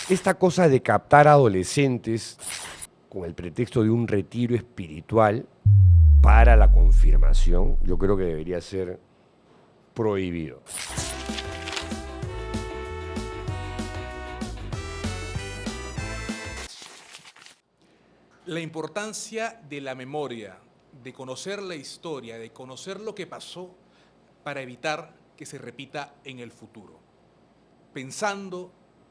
esta cosa de captar adolescentes con el pretexto de un retiro espiritual para la confirmación, yo creo que debería ser prohibido. La importancia de la memoria, de conocer la historia, de conocer lo que pasó para evitar que se repita en el futuro. Pensando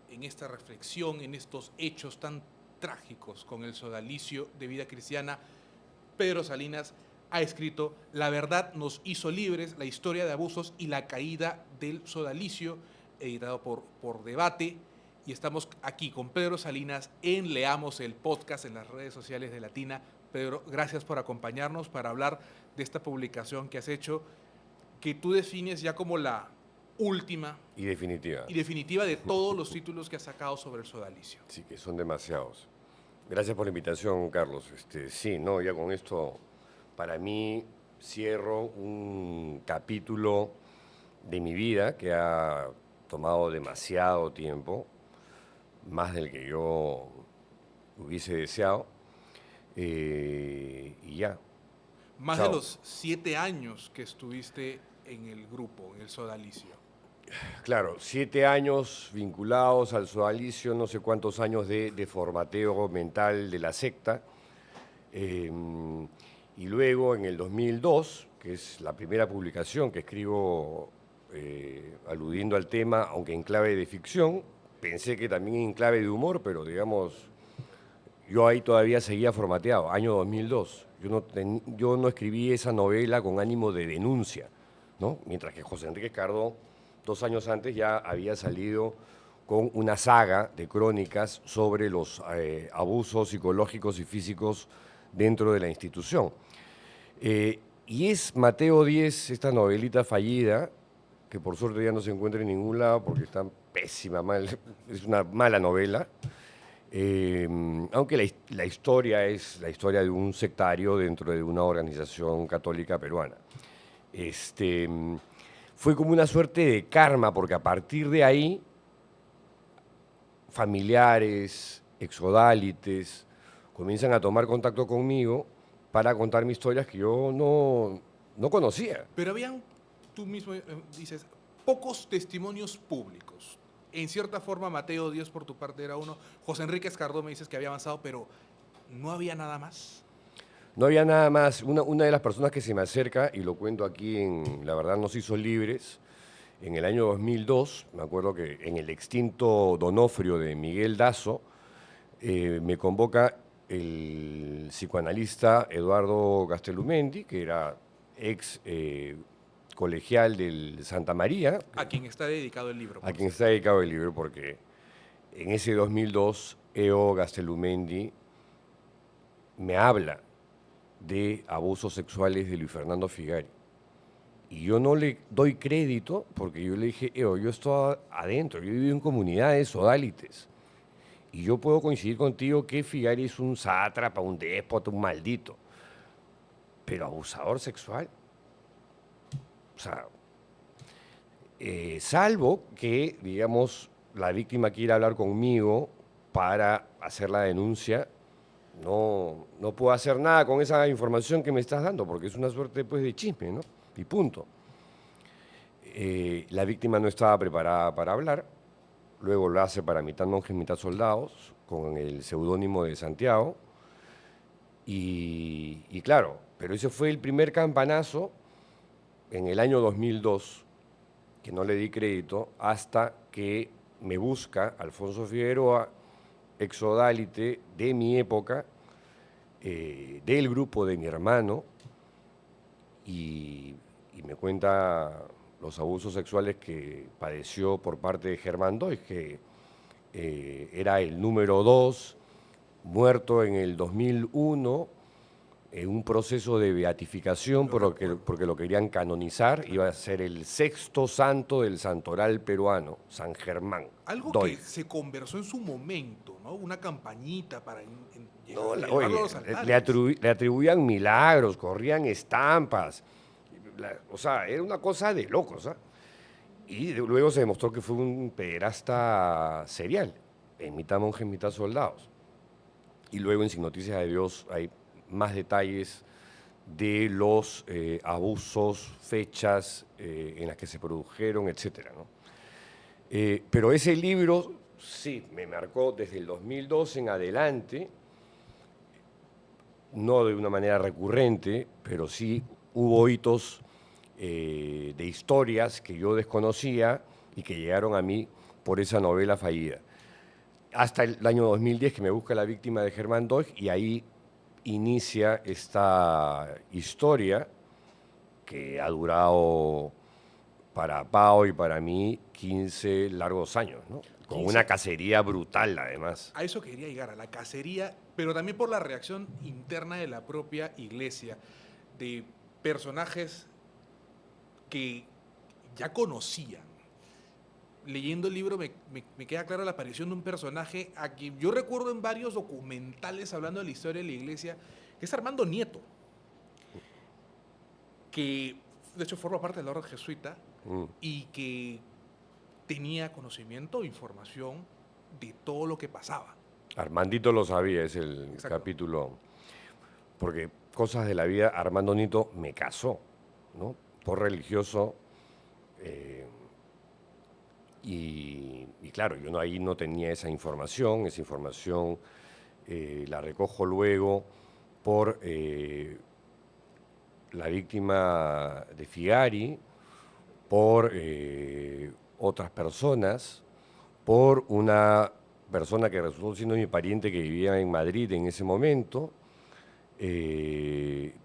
en esta reflexión, en estos hechos tan trágicos con el sodalicio de vida cristiana, Pedro Salinas ha escrito La verdad nos hizo libres, la historia de abusos y la caída del sodalicio, editado por Debate. Y estamos aquí con Pedro Salinas en Leamos el Podcast en las redes sociales de Latina. Pedro, gracias por acompañarnos para hablar de esta publicación que has hecho, que tú defines ya como la última Y definitiva. y definitiva de todos los títulos que has sacado sobre el sodalicio. Sí, que son demasiados. Gracias por la invitación, Carlos. Sí, no, ya con esto, para mí, cierro un capítulo de mi vida que ha tomado demasiado tiempo, más del que yo hubiese deseado, y ya. Más de Chao. los 7 años que estuviste en el grupo, en el sodalicio. Claro, 7 años vinculados al sodalicio, no sé cuántos años de formateo mental de la secta. Y luego en el 2002, que es la primera publicación que escribo aludiendo al tema, aunque en clave de ficción, pensé que también en clave de humor, pero digamos, yo ahí todavía seguía formateado, año 2002. Yo no escribí esa novela con ánimo de denuncia, ¿no? Mientras que José Enrique Cardó, 2 años antes, ya había salido con una saga de crónicas sobre los abusos psicológicos y físicos dentro de la institución. Y es Mateo 10, esta novelita fallida, que por suerte ya no se encuentra en ningún lado porque está pésima, mal, es una mala novela. Aunque la historia es la historia de un sectario dentro de una organización católica peruana. Fue como una suerte de karma, porque a partir de ahí, familiares, exodálites, comienzan a tomar contacto conmigo para contarme historias que yo no conocía. Pero habían, tú mismo dices, pocos testimonios públicos. En cierta forma, Mateo Díaz por tu parte era uno. José Enrique Escardó me dices que había avanzado, pero no había nada más. No había nada más. Una de las personas que se me acerca, y lo cuento aquí en La Verdad nos hizo libres, en el año 2002, me acuerdo que en el extinto Donofrio de Miguel Dazo, me convoca el psicoanalista Eduardo Castellumendi, que era ex colegial del Santa María, A quien está dedicado el libro. a por quien cierto. está dedicado el libro, porque en ese 2002 Eo Castellumendi me habla de abusos sexuales de Luis Fernando Figari. Y yo no le doy crédito porque yo le dije, yo estoy adentro, yo vivo en comunidades sodalites. Y yo puedo coincidir contigo que Figari es un sátrapa, un déspota, un maldito. Pero abusador sexual. O sea, salvo que, digamos, la víctima quiera hablar conmigo para hacer la denuncia, no puedo hacer nada con esa información que me estás dando, porque es una suerte pues, de chisme, ¿no? Y punto. La víctima no estaba preparada para hablar, luego lo hace para mitad monjes, mitad soldados, con el seudónimo de Santiago, y claro, pero ese fue el primer campanazo en el año 2002, que no le di crédito, hasta que me busca Alfonso Figueroa, exodálite de mi época, del grupo de mi hermano, y me cuenta los abusos sexuales que padeció por parte de Germán Doig, que era el número 2, muerto en el 2001, en un proceso de beatificación porque lo querían canonizar, iba a ser el sexto santo del santoral peruano, San Germán Algo Doig. que se conversó en su momento, ¿no? Una campañita para No, llevarlo a los oye, altares. le atribuían milagros, corrían estampas. O sea, era una cosa de locos. ¿Ah? Y luego se demostró que fue un pederasta serial. en mitad monjes, mitad soldados. Y luego en Sin Noticias de Dios hay más detalles de los abusos, fechas en las que se produjeron, etcétera, ¿no? Pero ese libro sí me marcó desde el 2002 en adelante, no de una manera recurrente, pero sí hubo hitos de historias que yo desconocía y que llegaron a mí por esa novela fallida. Hasta el año 2010 que me busca La víctima de Germán Doig y ahí inicia esta historia que ha durado para Pau y para mí 15 largos años, ¿no? Con 15. una cacería brutal además. A eso quería llegar, a la cacería, pero también por la reacción interna de la propia iglesia, de personajes que ya conocían. Leyendo el libro me queda clara la aparición de un personaje a quien yo recuerdo en varios documentales hablando de la historia de la iglesia, que es Armando Nieto, que de hecho forma parte de la orden jesuita y que tenía conocimiento, información de todo lo que pasaba. Armandito lo sabía, es el Exacto. capítulo, porque cosas de la vida, Armando Nieto me casó, ¿no? Por religioso, y claro, yo ahí no tenía esa información la recojo luego por la víctima de Figari, por otras personas, por una persona que resultó siendo mi pariente que vivía en Madrid en ese momento,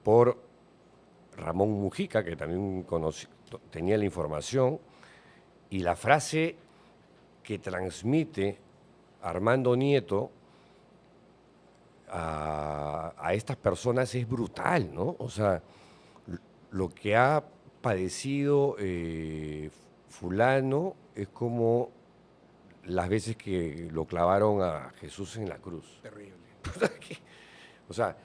por Ramón Mujica, que también tenía la información, y la frase que transmite Armando Nieto a estas personas es brutal, ¿no? O sea, lo que ha padecido fulano es como las veces que lo clavaron a Jesús en la cruz. Terrible. O sea,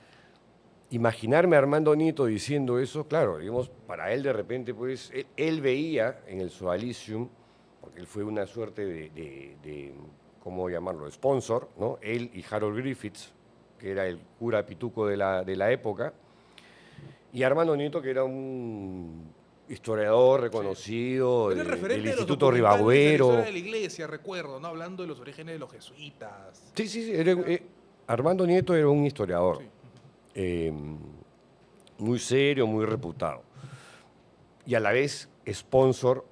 imaginarme a Armando Nieto diciendo eso, claro, digamos, para él de repente, pues, él veía en el Sodalicium, porque él fue una suerte de ¿cómo llamarlo?, sponsor, ¿no? Él y Harold Griffiths, que era el cura pituco de la época, y Armando Nieto, que era un historiador reconocido Era el del referente de los Instituto documentales de la Ribagüero. historia de la iglesia, recuerdo, ¿no? Hablando de los orígenes de los jesuitas. Sí, Armando Nieto era un historiador. Sí. Muy serio, muy reputado. Y a la vez sponsor,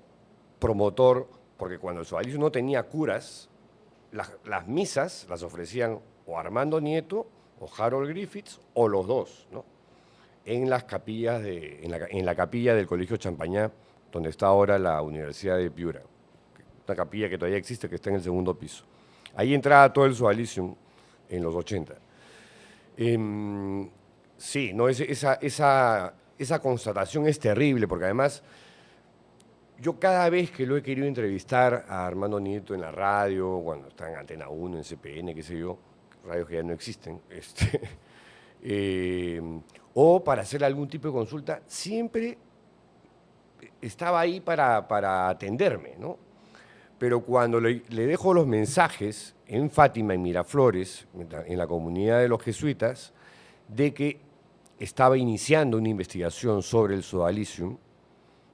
promotor, porque cuando el Sodalicio no tenía curas, las misas las ofrecían o Armando Nieto o Harold Griffiths o los dos, ¿no? En las capillas en la capilla del Colegio Champañá, donde está ahora la Universidad de Piura. Una capilla que todavía existe, que está en el segundo piso. Ahí entraba todo el Sodalicium en los 80. Sí, no, esa constatación es terrible, porque además yo cada vez que lo he querido entrevistar a Armando Nieto en la radio, cuando está en Antena 1, en CPN, qué sé yo, radios que ya no existen, o para hacer algún tipo de consulta, siempre estaba ahí para atenderme, ¿no? Pero cuando le dejo los mensajes en Fátima, en Miraflores, en la comunidad de los jesuitas, de que estaba iniciando una investigación sobre el Sodalicium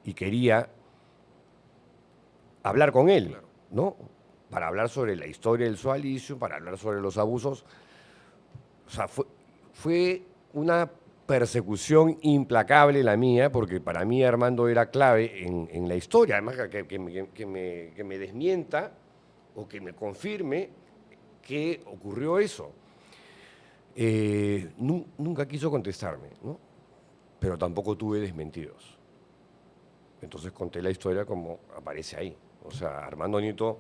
y quería hablar con él, Claro. ¿no? Para hablar sobre la historia del Sodalicium, para hablar sobre los abusos. O sea, fue una persecución implacable la mía, porque para mí Armando era clave en la historia, además que me desmienta o que me confirme que ocurrió eso. Nunca quiso contestarme, ¿no? Pero tampoco tuve desmentidos. Entonces conté la historia como aparece ahí. O sea, Armando Nieto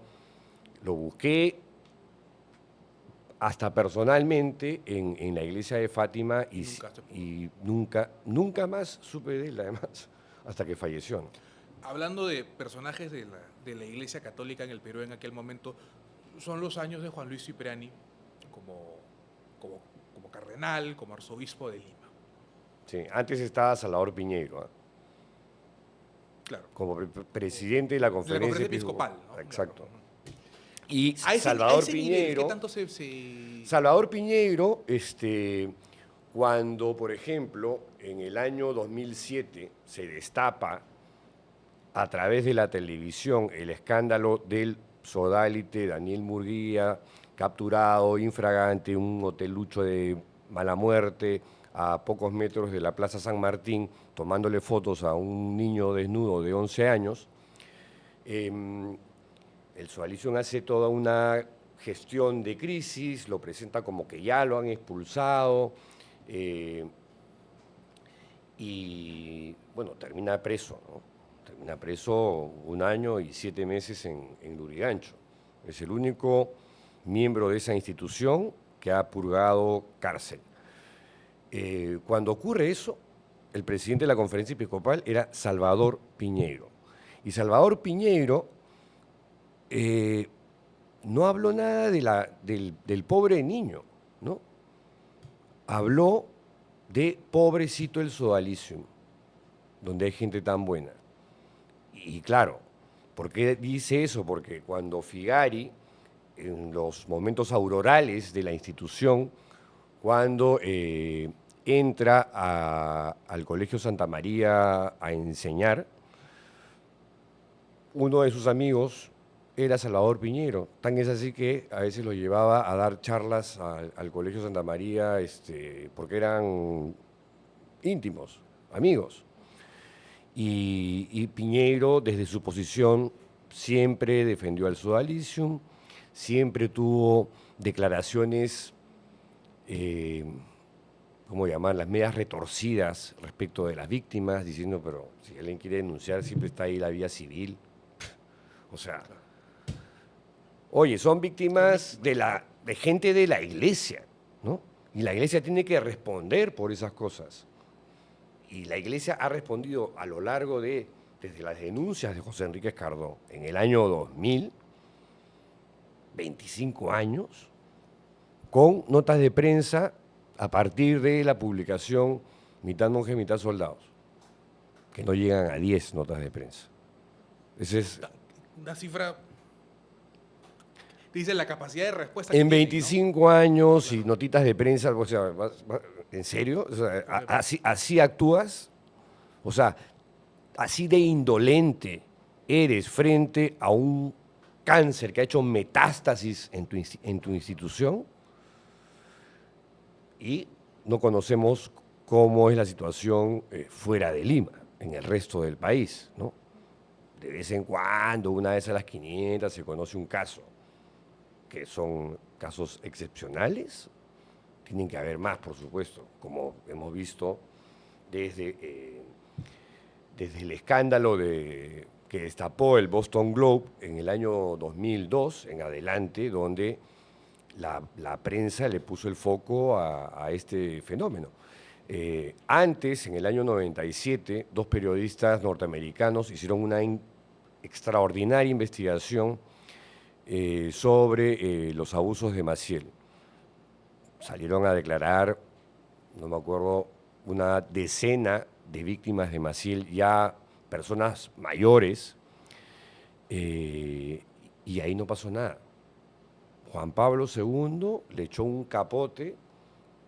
lo busqué hasta personalmente en la iglesia de Fátima y nunca más supe de él, además, hasta que falleció, ¿no? Hablando de personajes de la iglesia católica en el Perú en aquel momento, son los años de Juan Luis Cipriani como cardenal, como arzobispo de Lima. Sí, antes estaba Salvador Piñeiro, ¿eh? Claro. Como presidente de la conferencia episcopal, ¿no? Exacto. Claro. Y A Salvador ese nivel, Piñeiro... ¿qué tanto se... Salvador Piñeiro, cuando, por ejemplo, en el año 2007 se destapa a través de la televisión el escándalo del sodálite Daniel Murguía, capturado, infragante, un hotelucho de mala muerte a pocos metros de la Plaza San Martín, tomándole fotos a un niño desnudo de 11 años, el Sodalicio hace toda una gestión de crisis, lo presenta como que ya lo han expulsado y, bueno, termina preso, ¿no? Termina preso 1 año y 7 meses en Lurigancho. Es el único miembro de esa institución que ha purgado cárcel. Cuando ocurre eso, el presidente de la conferencia episcopal era Salvador Piñeiro. Y Salvador Piñeiro no habló nada del pobre niño, ¿no? Habló de pobrecito el sodalicio, donde hay gente tan buena. Y claro, ¿por qué dice eso? Porque cuando Figari, en los momentos aurorales de la institución, cuando entra al Colegio Santa María a enseñar, uno de sus amigos era Salvador Piñeiro. Tan es así que a veces lo llevaba a dar charlas al Colegio Santa María, porque eran íntimos, amigos. Y Piñeiro, desde su posición, siempre defendió al sodalicium, siempre tuvo declaraciones, ¿cómo llamarlas?, medias retorcidas respecto de las víctimas, diciendo, pero si alguien quiere denunciar, siempre está ahí la vía civil. O sea, oye, son víctimas de gente de la iglesia, ¿no? Y la iglesia tiene que responder por esas cosas. Y la iglesia ha respondido a lo largo desde las denuncias de José Enrique Escardó en el año 2000, 25 años, con notas de prensa a partir de la publicación Mitad Monje, Mitad Soldados, que no llegan a 10 notas de prensa. Ese es... Una cifra... Dice la capacidad de respuesta En que tienen, 25 ¿no? años y notitas de prensa, o sea, ¿en serio? O sea, así actúas, o sea, así de indolente eres frente a un cáncer que ha hecho metástasis en tu institución y no conocemos cómo es la situación fuera de Lima, en el resto del país, ¿no? De vez en cuando, una vez a las 500, se conoce un caso, que son casos excepcionales. Tienen que haber más, por supuesto, como hemos visto desde el escándalo que destapó el Boston Globe en el año 2002 en adelante, donde la prensa le puso el foco a este fenómeno. Antes, en el año 97, 2 periodistas norteamericanos hicieron una extraordinaria investigación sobre los abusos de Maciel. Salieron a declarar, no me acuerdo, una decena de víctimas de Maciel, ya personas mayores, y ahí no pasó nada. Juan Pablo II le echó un capote,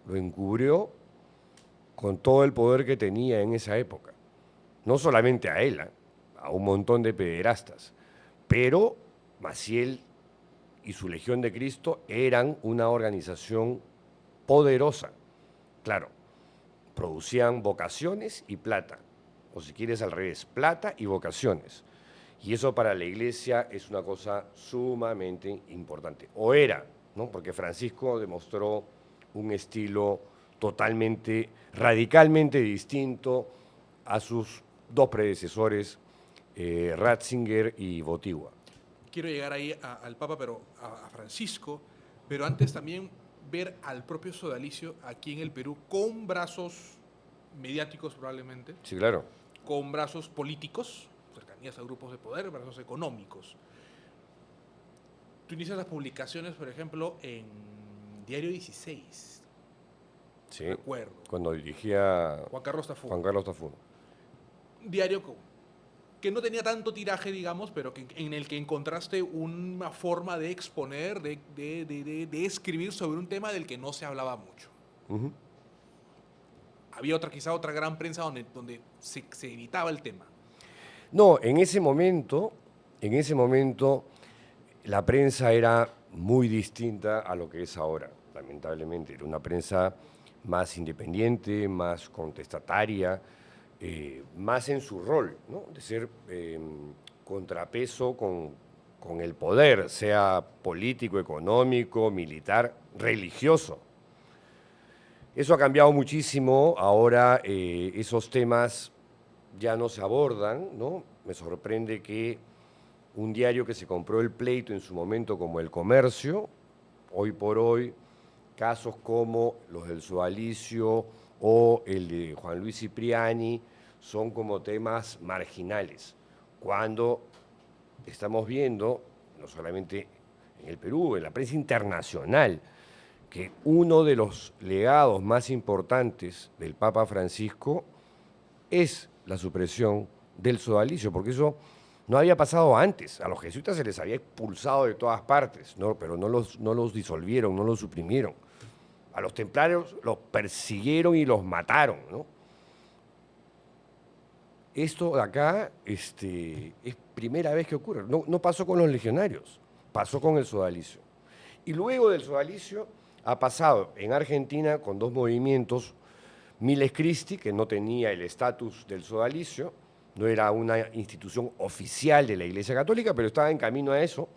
lo encubrió con todo el poder que tenía en esa época. No solamente a él, a un montón de pederastas, pero Maciel y su Legión de Cristo eran una organización poderosa. Claro, producían vocaciones y plata, o si quieres al revés, plata y vocaciones. Y eso para la iglesia es una cosa sumamente importante. O era, ¿no? Porque Francisco demostró un estilo totalmente, radicalmente distinto a sus 2 predecesores, Ratzinger y Botigua. Quiero llegar ahí al Papa, pero a Francisco, pero antes también ver al propio sodalicio aquí en el Perú con brazos mediáticos probablemente, Sí, claro. con brazos políticos, cercanías a grupos de poder, brazos económicos. Tú inicias las publicaciones, por ejemplo, en Diario 16, Sí, me acuerdo, cuando dirigía Juan Carlos Tafur. Juan Carlos Tafur. Diario con que no tenía tanto tiraje, digamos, pero en el que encontraste una forma de exponer, de escribir sobre un tema del que no se hablaba mucho. Ujú. Había quizá otra gran prensa donde se evitaba el tema. No, en ese momento la prensa era muy distinta a lo que es ahora, lamentablemente. Era una prensa más independiente, más contestataria, más en su rol, ¿no? De ser contrapeso con el poder, sea político, económico, militar, religioso. Eso ha cambiado muchísimo. Ahora esos temas ya no se abordan, ¿no? Me sorprende que un diario que se compró el pleito en su momento como El Comercio, hoy por hoy, casos como los del Sodalicio o el de Juan Luis Cipriani son como temas marginales, cuando estamos viendo, no solamente en el Perú, en la prensa internacional, que uno de los legados más importantes del Papa Francisco es la supresión del sodalicio, porque eso no había pasado antes. A los jesuitas se les había expulsado de todas partes, ¿no? Pero no los disolvieron, no los suprimieron. A los templarios los persiguieron y los mataron, ¿no? Esto de acá es primera vez que ocurre. No pasó con los legionarios, pasó con el sodalicio. Y luego del sodalicio ha pasado en Argentina con dos movimientos. Miles Christi, que no tenía el estatus del sodalicio, no era una institución oficial de la Iglesia Católica, pero estaba en camino a eso.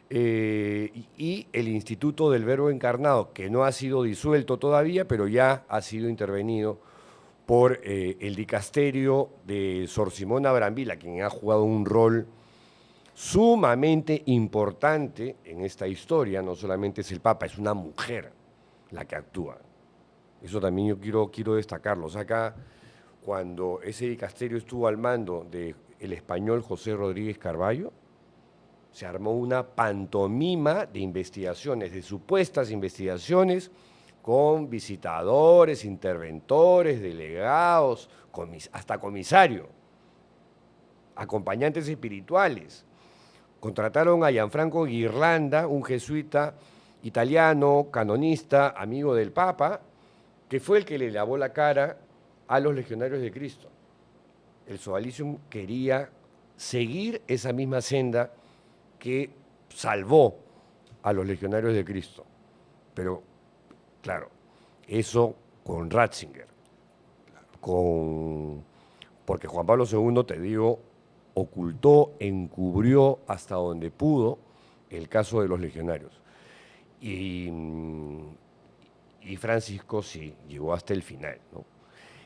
Y el Instituto del Verbo Encarnado, que no ha sido disuelto todavía, pero ya ha sido intervenido por el dicasterio de Sor Simona Brambilla, quien ha jugado un rol sumamente importante en esta historia. No solamente es el Papa, es una mujer la que actúa. Eso también yo quiero destacarlo. O sea, acá, cuando ese dicasterio estuvo al mando del español José Rodríguez Carballo, se armó una pantomima de investigaciones, de supuestas investigaciones, con visitadores, interventores, delegados, hasta comisario, acompañantes espirituales. Contrataron a Gianfranco Ghirlanda, un jesuita italiano, canonista, amigo del Papa, que fue el que le lavó la cara a los legionarios de Cristo. El Sodalicium quería seguir esa misma senda que salvó a los legionarios de Cristo. Pero, claro, eso con Ratzinger, porque Juan Pablo II, te digo, ocultó, encubrió hasta donde pudo el caso de los legionarios. Y Francisco sí, llegó hasta el final, ¿no?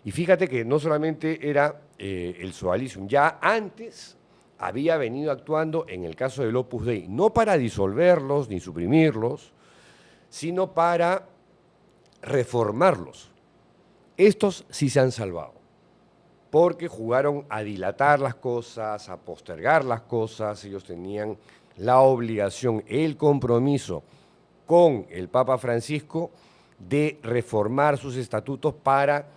Y fíjate que no solamente era el Sodalicium, ya antes había venido actuando en el caso del Opus Dei, no para disolverlos ni suprimirlos, sino para reformarlos. Estos sí se han salvado, porque jugaron a dilatar las cosas, a postergar las cosas. Ellos tenían la obligación, el compromiso con el Papa Francisco de reformar sus estatutos para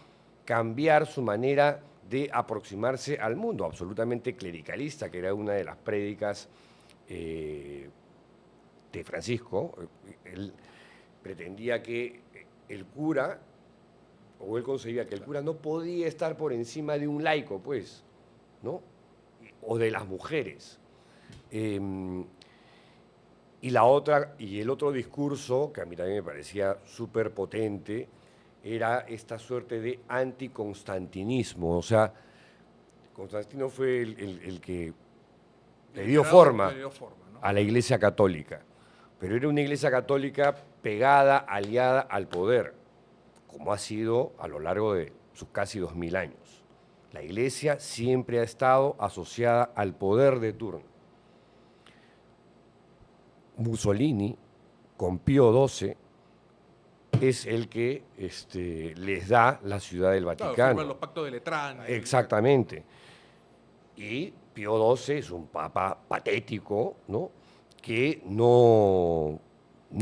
cambiar su manera de aproximarse al mundo, absolutamente clericalista, que era una de las prédicas de Francisco. Él pretendía que el cura, o él concebía que el cura no podía estar por encima de un laico, pues, ¿no? O de las mujeres. Y el otro discurso, que a mí también me parecía súper potente, era esta suerte de anticonstantinismo. O sea, Constantino fue el que le dio forma, ¿no?, a la Iglesia Católica, pero era una Iglesia Católica pegada, aliada al poder, como ha sido a lo largo de sus casi 2000 años. La Iglesia siempre ha estado asociada al poder de turno. Mussolini, con Pío XII, es el que les da la Ciudad del Vaticano. Claro, firman los pactos de Letrán. Exactamente. Y Pío XII es un papa patético, ¿no?, que no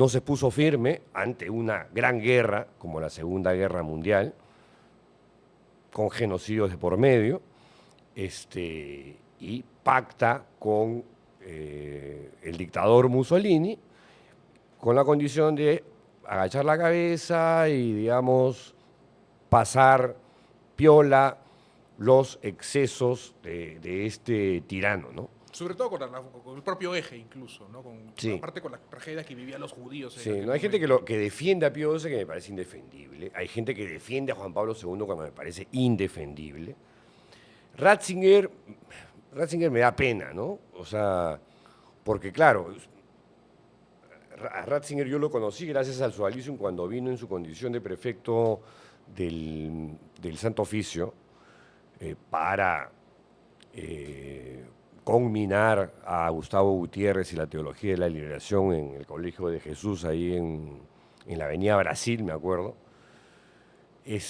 se puso firme ante una gran guerra, como la Segunda Guerra Mundial, con genocidios de por medio, y pacta con el dictador Mussolini con la condición de agachar la cabeza y, digamos, pasar piola los excesos de este tirano, ¿no? Sobre todo con el propio eje incluso, ¿no? Sí. Aparte con las tragedias que vivían los judíos. Sí, en aquel no hay gente momento. que defiende a Pío XII que me parece indefendible. Hay gente que defiende a Juan Pablo II cuando me parece indefendible. Ratzinger, Ratzinger me da pena, ¿no? O sea, porque claro, a Ratzinger yo lo conocí gracias al Sodalicium cuando vino en su condición de prefecto del Santo Oficio para conminar a Gustavo Gutiérrez y la teología de la liberación en el Colegio de Jesús, ahí en la Avenida Brasil, me acuerdo. Y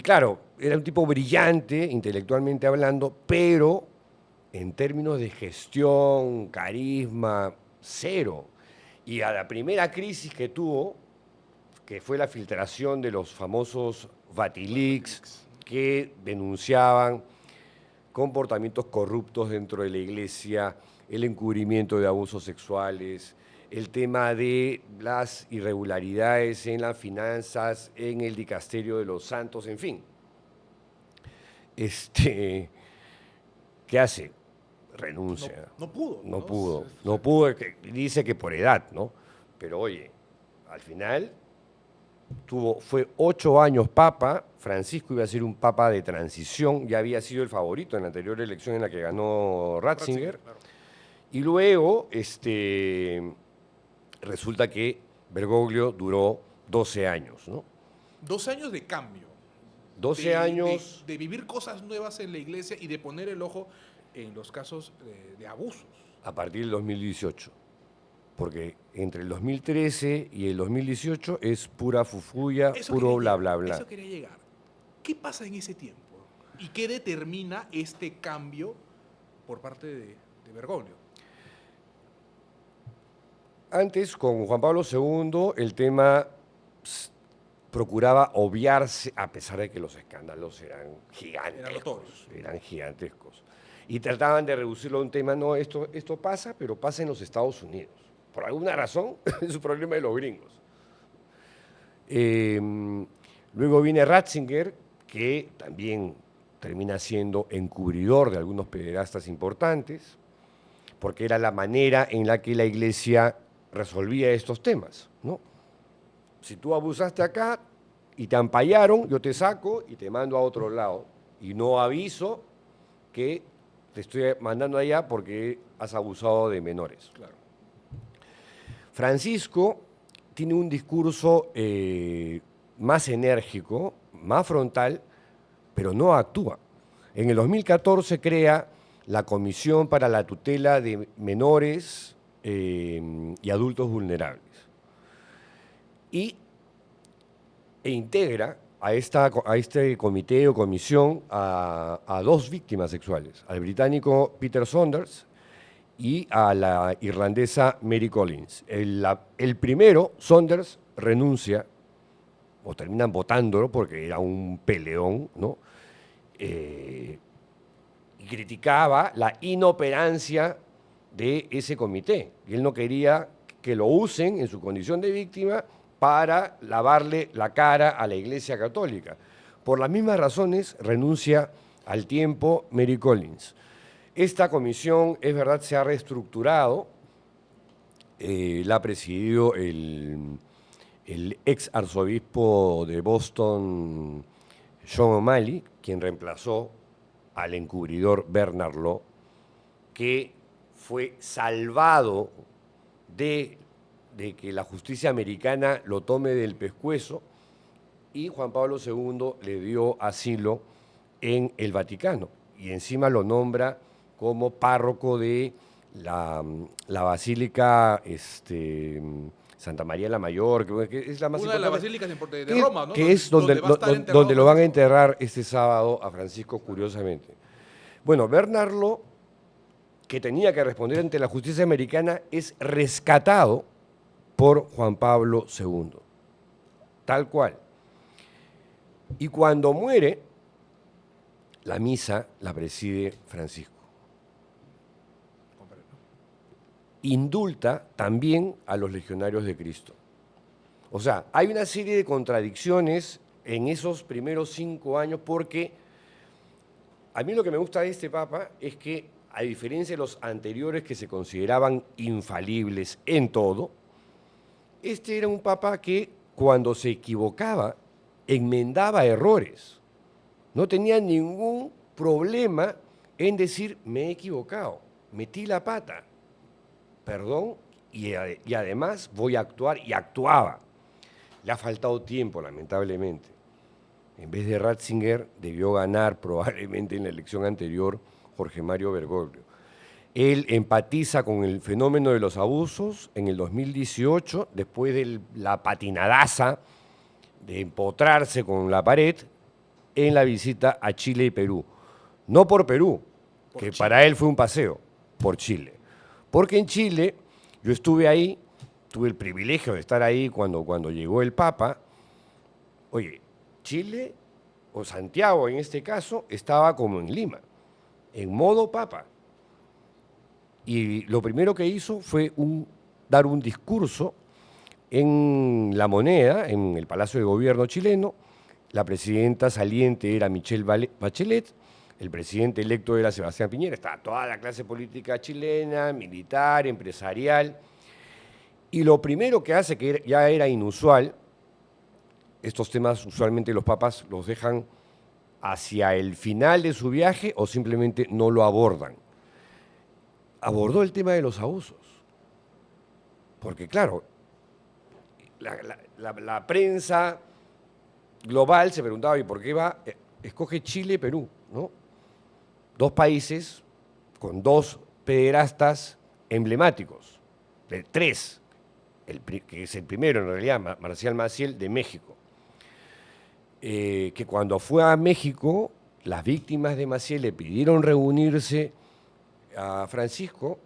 claro, era un tipo brillante, intelectualmente hablando, pero en términos de gestión, carisma, cero. Y a la primera crisis que tuvo, que fue la filtración de los famosos Vatileaks, que denunciaban comportamientos corruptos dentro de la iglesia, el encubrimiento de abusos sexuales, el tema de las irregularidades en las finanzas, en el dicasterio de los santos, en fin. ¿Qué hace? Renuncia. No pudo. No pudo, dice que por edad, ¿no? Pero oye, al final fue 8 años papa. Francisco iba a ser un papa de transición, ya había sido el favorito en la anterior elección en la que ganó Ratzinger. Claro. Y luego resulta que Bergoglio duró 12 años, ¿no? 12 años de cambio. 12 años. De vivir cosas nuevas en la iglesia y de poner el ojo en los casos de abusos. A partir del 2018. Porque entre el 2013 y el 2018 es pura fufuya, puro bla, bla, bla. Eso quería llegar. ¿Qué pasa en ese tiempo? ¿Y qué determina este cambio por parte de Bergoglio? Antes, con Juan Pablo II, el tema procuraba obviarse, a pesar de que los escándalos eran gigantescos. Eran gigantescos. Y trataban de reducirlo a un tema, no, esto pasa, pero pasa en los Estados Unidos. Por alguna razón, es un problema de los gringos. Luego viene Ratzinger, que también termina siendo encubridor de algunos pederastas importantes, porque era la manera en la que la iglesia resolvía estos temas, ¿no? Si tú abusaste acá y te ampallaron, yo te saco y te mando a otro lado. Y no aviso que te estoy mandando allá porque has abusado de menores. Claro. Francisco tiene un discurso más enérgico, más frontal, pero no actúa. En el 2014 crea la Comisión para la Tutela de Menores y Adultos Vulnerables. E integra a este comité o comisión a 2 víctimas sexuales, al británico Peter Saunders y a la irlandesa Mary Collins. El primero, Saunders, renuncia, o terminan votándolo porque era un peleón, ¿no? Y criticaba la inoperancia de ese comité. Y él no quería que lo usen en su condición de víctima para lavarle la cara a la Iglesia Católica. Por las mismas razones renuncia al tiempo Mary Collins. Esta comisión, es verdad, se ha reestructurado, la ha presidido el ex arzobispo de Boston, John O'Malley, quien reemplazó al encubridor Bernard Law, que fue salvado de que la justicia americana lo tome del pescuezo, y Juan Pablo II le dio asilo en el Vaticano y encima lo nombra como párroco de la Basílica Santa María la Mayor, que es la más Una de importante. las basílicas de Roma, ¿no? Que es donde lo van a enterrar este sábado a Francisco, curiosamente. Bueno, Bernard Law, que tenía que responder ante la justicia americana, es rescatado por Juan Pablo II, tal cual. Y cuando muere, La misa la preside Francisco. Indulta también a los legionarios de Cristo. O sea, hay una serie de contradicciones en esos primeros 5 años porque a mí lo que me gusta de este Papa es que, a diferencia de los anteriores que se consideraban infalibles en todo, este era un Papa que cuando se equivocaba enmendaba errores. No tenía ningún problema en decir, me he equivocado, metí la pata, perdón, y además voy a actuar, y actuaba. Le ha faltado tiempo, lamentablemente. En vez de Ratzinger, debió ganar probablemente en la elección anterior Jorge Mario Bergoglio. Él empatiza con el fenómeno de los abusos en el 2018, después de la patinadaza de empotrarse con la pared en la visita a Chile y Perú. No por Perú, que Chile. para él fue un paseo, por Chile. Porque en Chile, yo estuve ahí, tuve el privilegio de estar ahí cuando llegó el Papa. Oye, Chile, o Santiago en este caso, estaba como en Lima, en modo Papa. Y lo primero que hizo fue dar un discurso en La Moneda, en el Palacio de Gobierno chileno. La presidenta saliente era Michelle Bachelet, el presidente electo era Sebastián Piñera, estaba toda la clase política chilena, militar, empresarial. Y lo primero que hace, que ya era inusual, estos temas usualmente los papas los dejan hacia el final de su viaje o simplemente no lo abordan. Abordó el tema de los abusos. Porque claro, la prensa global se preguntaba, ¿y por qué escoge Chile y Perú? ¿No? 2 países con 2 pederastas emblemáticos, de 3, que es el primero en realidad, Marcial Maciel, de México. Que cuando fue a México, las víctimas de Maciel le pidieron reunirse a Francisco,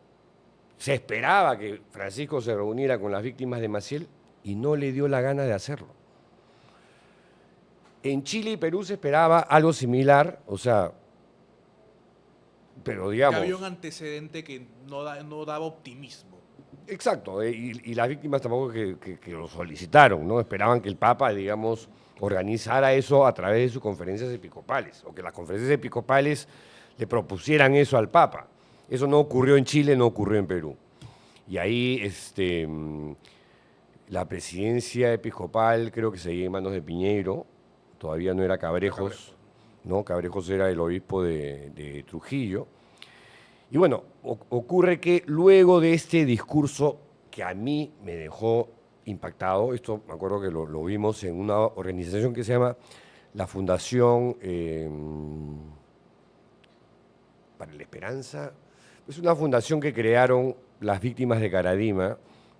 se esperaba que Francisco se reuniera con las víctimas de Maciel y no le dio la gana de hacerlo. En Chile y Perú se esperaba algo similar, o sea, pero digamos... Que había un antecedente que no daba optimismo. Exacto, y las víctimas tampoco que lo solicitaron, ¿no? Esperaban que el Papa, digamos, organizara eso a través de sus conferencias episcopales, o que las conferencias episcopales le propusieran eso al Papa. Eso no ocurrió en Chile, no ocurrió en Perú. Y ahí la presidencia episcopal creo que seguía en manos de Piñeiro, todavía no era Cabrejos, ¿no? Cabrejos era el obispo de Trujillo. Y bueno, ocurre que luego de este discurso que a mí me dejó impactado, esto me acuerdo que lo vimos en una organización que se llama la Fundación para la Esperanza. Es una fundación que crearon las víctimas de Caradima,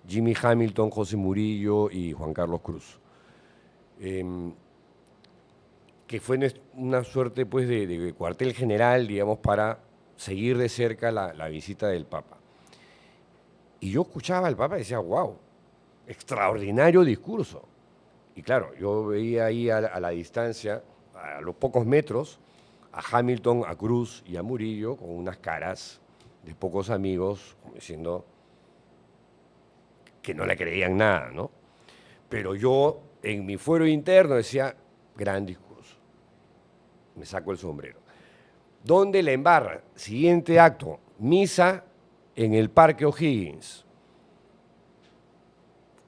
Jimmy Hamilton, José Murillo y Juan Carlos Cruz. Que fue una suerte pues, de cuartel general, digamos, para seguir de cerca la visita del Papa. Y yo escuchaba al Papa y decía, wow, extraordinario discurso. Y claro, yo veía ahí a la distancia, a los pocos metros, a Hamilton, a Cruz y a Murillo con unas caras de pocos amigos, como diciendo que no le creían nada, ¿no? Pero yo, en mi fuero interno, decía, gran discurso. Me saco el sombrero. ¿Dónde la embarra? Siguiente acto, misa en el Parque O'Higgins.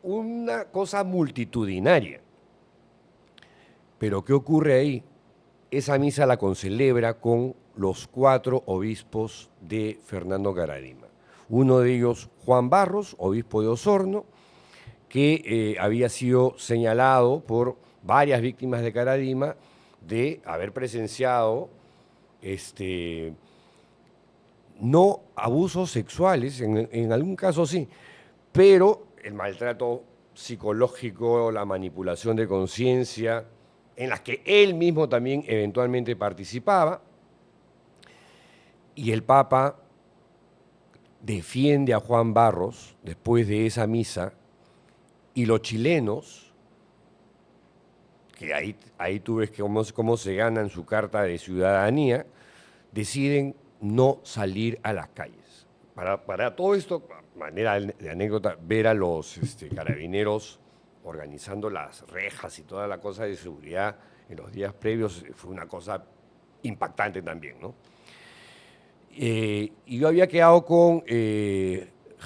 Una cosa multitudinaria. Pero ¿qué ocurre ahí? Esa misa la concelebra con los 4 obispos de Fernando Caradima. Uno de ellos, Juan Barros, obispo de Osorno, que había sido señalado por varias víctimas de Caradima de haber presenciado no abusos sexuales, en algún caso sí, pero el maltrato psicológico, la manipulación de conciencia, en las que él mismo también eventualmente participaba, y el Papa defiende a Juan Barros después de esa misa, y los chilenos, que ahí tú ves cómo se ganan su carta de ciudadanía, deciden no salir a las calles. Para todo esto, manera de anécdota, ver a los carabineros organizando las rejas y toda la cosa de seguridad en los días previos fue una cosa impactante también, ¿no? Y yo había quedado con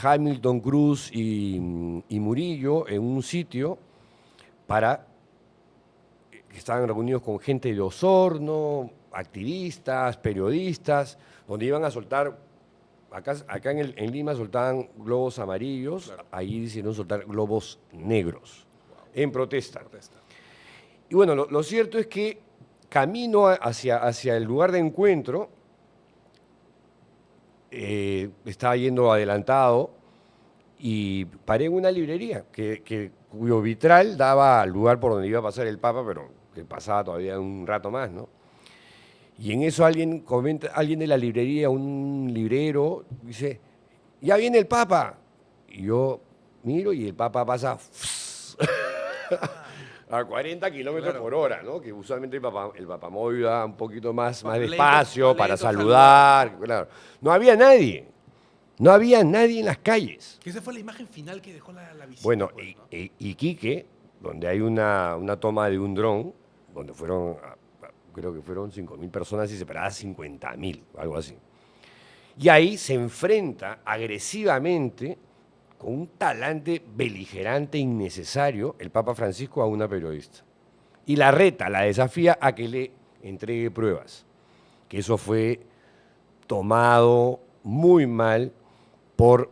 Hamilton, Cruz y Murillo en un sitio que estaban reunidos con gente de Osorno, activistas, periodistas, donde iban a soltar, acá en Lima soltaban globos amarillos, Claro. ahí decidieron soltar globos negros, en protesta. Protesta. Y bueno, lo cierto es que camino hacia el lugar de encuentro, estaba yendo adelantado y paré en una librería cuyo vitral daba al lugar por donde iba a pasar el Papa, pero que pasaba todavía un rato más, ¿no? Y en eso alguien de la librería, un librero, dice, ya viene el Papa. Y yo miro y el Papa pasa a 40 kilómetros Claro. por hora, ¿no? Que usualmente el papamóvil va un poquito más Va lento, despacio va para lento a saludar. Claro. No había nadie. No había nadie en las calles. Que esa fue la imagen final que dejó la visita. Bueno, pues, ¿no? Iquique, donde hay una toma de un dron, donde creo que fueron 5.000 personas y separadas 50.000, algo así. Y ahí se enfrenta agresivamente, con un talante beligerante innecesario, el Papa Francisco a una periodista. Y la reta, la desafía a que le entregue pruebas. Que eso fue tomado muy mal por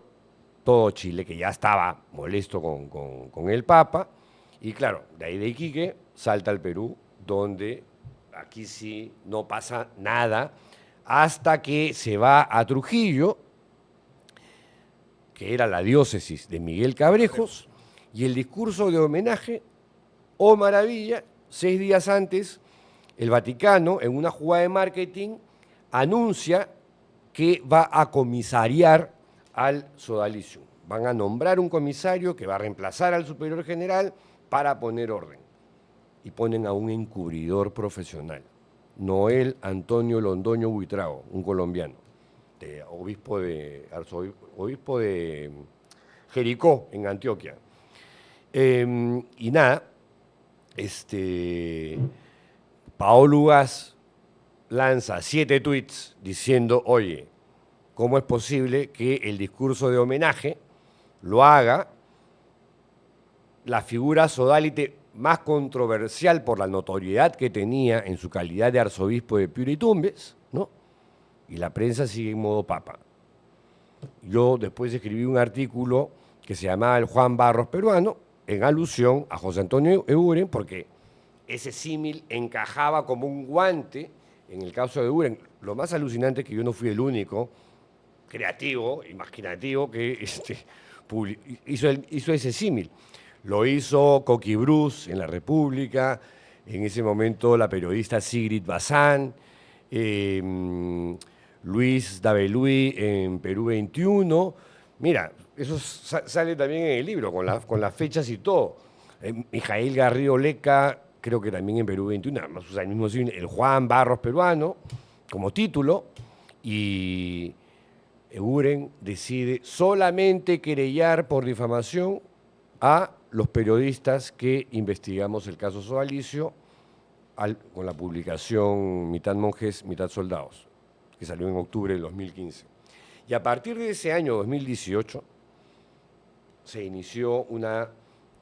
todo Chile, que ya estaba molesto con el Papa. Y claro, de ahí de Iquique salta al Perú, donde aquí sí no pasa nada, hasta que se va a Trujillo, que era la diócesis de Miguel Cabrejos, y el discurso de homenaje, oh maravilla, 6 días antes, el Vaticano, en una jugada de marketing, anuncia que va a comisariar al sodalicio. Van a nombrar un comisario que va a reemplazar al superior general para poner orden. Y ponen a un encubridor profesional, Noel Antonio Londoño Buitrago, un colombiano, arzobispo de Jericó, en Antioquia. Y nada, Paolo Ugaz lanza 7 tweets diciendo, oye, ¿cómo es posible que el discurso de homenaje lo haga la figura sodalite más controversial por la notoriedad que tenía en su calidad de arzobispo de Piura y Tumbes, ¿no? Y la prensa sigue en modo papa. Yo después escribí un artículo que se llamaba El Juan Barros peruano, en alusión a José Antonio Eguren, porque ese símil encajaba como un guante en el caso de Eguren. Lo más alucinante es que yo no fui el único creativo, imaginativo, que hizo ese símil. Lo hizo Coqui Bruce en La República, en ese momento la periodista Sigrid Bazán, Luis Dabeluy en Perú 21. Mira, eso sale también en el libro, con las fechas y todo. Mijael Garrido Leca, creo que también en Perú 21, además usa el mismo signo, el Juan Barros peruano, como título, y Eguren decide solamente querellar por difamación a los periodistas que investigamos el caso sodalicio con la publicación Mitad Monjes, Mitad Soldados, que salió en octubre del 2015. Y a partir de ese año 2018 se inició una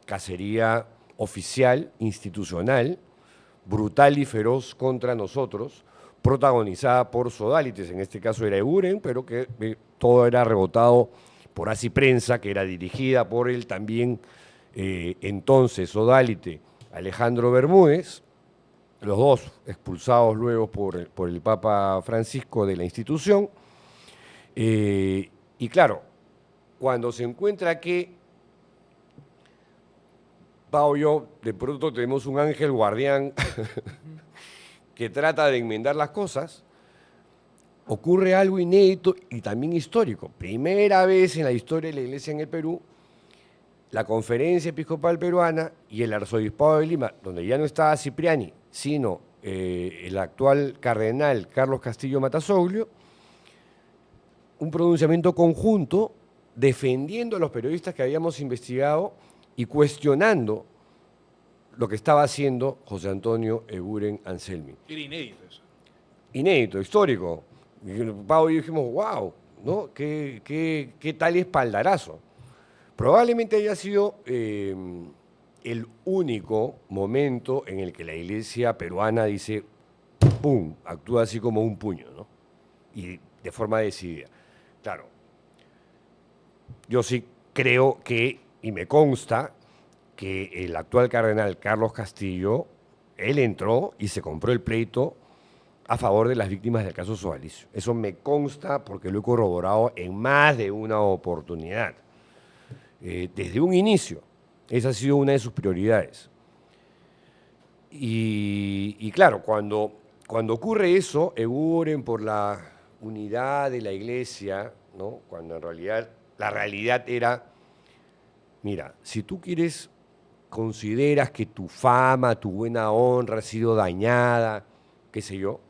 cacería oficial, institucional, brutal y feroz contra nosotros, protagonizada por sodalites, en este caso era Eguren, pero que todo era rebotado por Así Prensa, que era dirigida por el también entonces sodalite Alejandro Bermúdez, los dos expulsados luego por el Papa Francisco de la institución. Y claro, cuando se encuentra que Pau y yo de pronto tenemos un ángel guardián que trata de enmendar las cosas, ocurre algo inédito y también histórico. Primera vez en la historia de la Iglesia en el Perú la Conferencia Episcopal Peruana y el Arzobispado de Lima, donde ya no estaba Cipriani, sino el actual cardenal Carlos Castillo Matasoglio, un pronunciamiento conjunto defendiendo a los periodistas que habíamos investigado y cuestionando lo que estaba haciendo José Antonio Eguren Anselmi. Era inédito eso. Inédito, histórico. Y Pau y yo dijimos, wow, ¿no? ¿Qué tal espaldarazo? Probablemente haya sido el único momento en el que la iglesia peruana dice, ¡pum!, actúa así como un puño, ¿no? Y de forma decidida. Claro, yo sí creo que, y me consta, que el actual cardenal Carlos Castillo, él entró y se compró el pleito a favor de las víctimas del caso Sodalicio. Eso me consta porque lo he corroborado en más de una oportunidad. Desde un inicio, esa ha sido una de sus prioridades. Y claro, cuando ocurre eso, Eguren por la unidad de la iglesia, ¿no? Cuando en realidad la realidad era, mira, si tú consideras que tu fama, tu buena honra ha sido dañada, qué sé yo,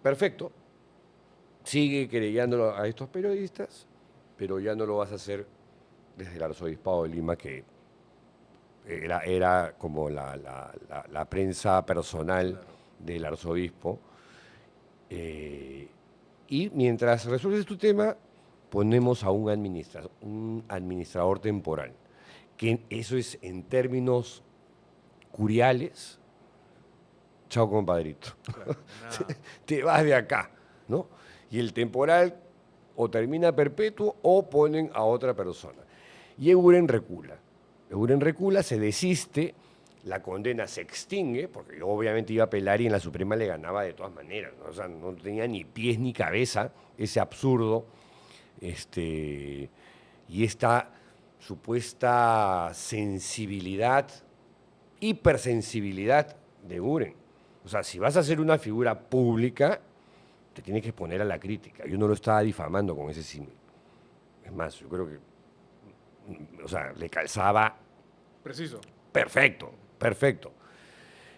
perfecto, sigue querellándolo a estos periodistas, pero ya no lo vas a hacer desde el Arzobispado de Lima, que era como la prensa personal del arzobispo. Y mientras resuelves tu tema, ponemos a un administrador temporal, que eso es en términos curiales, chao compadrito, Claro, te vas de acá, ¿no? Y el temporal o termina perpetuo o ponen a otra persona. Y Eguren recula. Eguren recula, se desiste, la condena se extingue, porque yo obviamente iba a apelar y en la Suprema le ganaba de todas maneras, ¿no? O sea, no tenía ni pies ni cabeza ese absurdo, y esta supuesta sensibilidad, hipersensibilidad de Eguren. O sea, si vas a ser una figura pública, te tienes que exponer a la crítica. Yo no lo estaba difamando con ese símil. Es más, yo creo que, o sea, le calzaba preciso. perfecto, perfecto.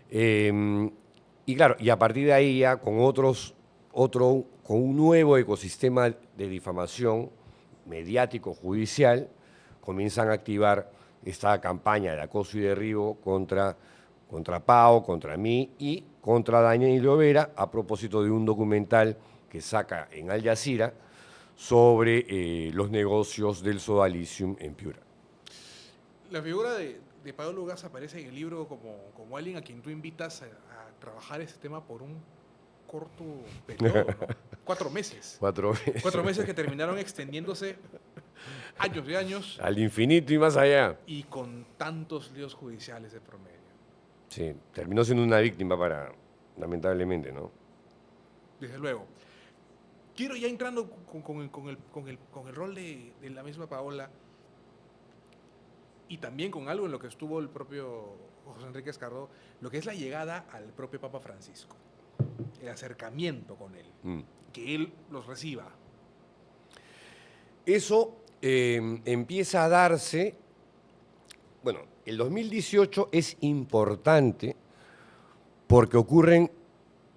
Y claro, y a partir de ahí ya con con un nuevo ecosistema de difamación mediático, judicial, comienzan a activar esta campaña de acoso y derribo contra Pau, contra mí y contra Daniel Lovera, a propósito de un documental que saca en Al Jazeera sobre los negocios del sodalicium en Piura. La figura de Pablo Gas aparece en el libro como alguien a quien tú invitas a trabajar ese tema por un corto periodo, ¿no? 4 meses. 4 meses. 4 meses que terminaron extendiéndose años y años Al infinito y más allá. y con tantos líos judiciales de promedio. Sí, terminó siendo una víctima lamentablemente, ¿no? Desde luego. Quiero ya entrando con el rol de la misma Paola y también con algo en lo que estuvo el propio José Enrique Escardó, lo que es la llegada al propio Papa Francisco, el acercamiento con él, que él los reciba. Eso empieza a darse, bueno, el 2018 es importante porque ocurren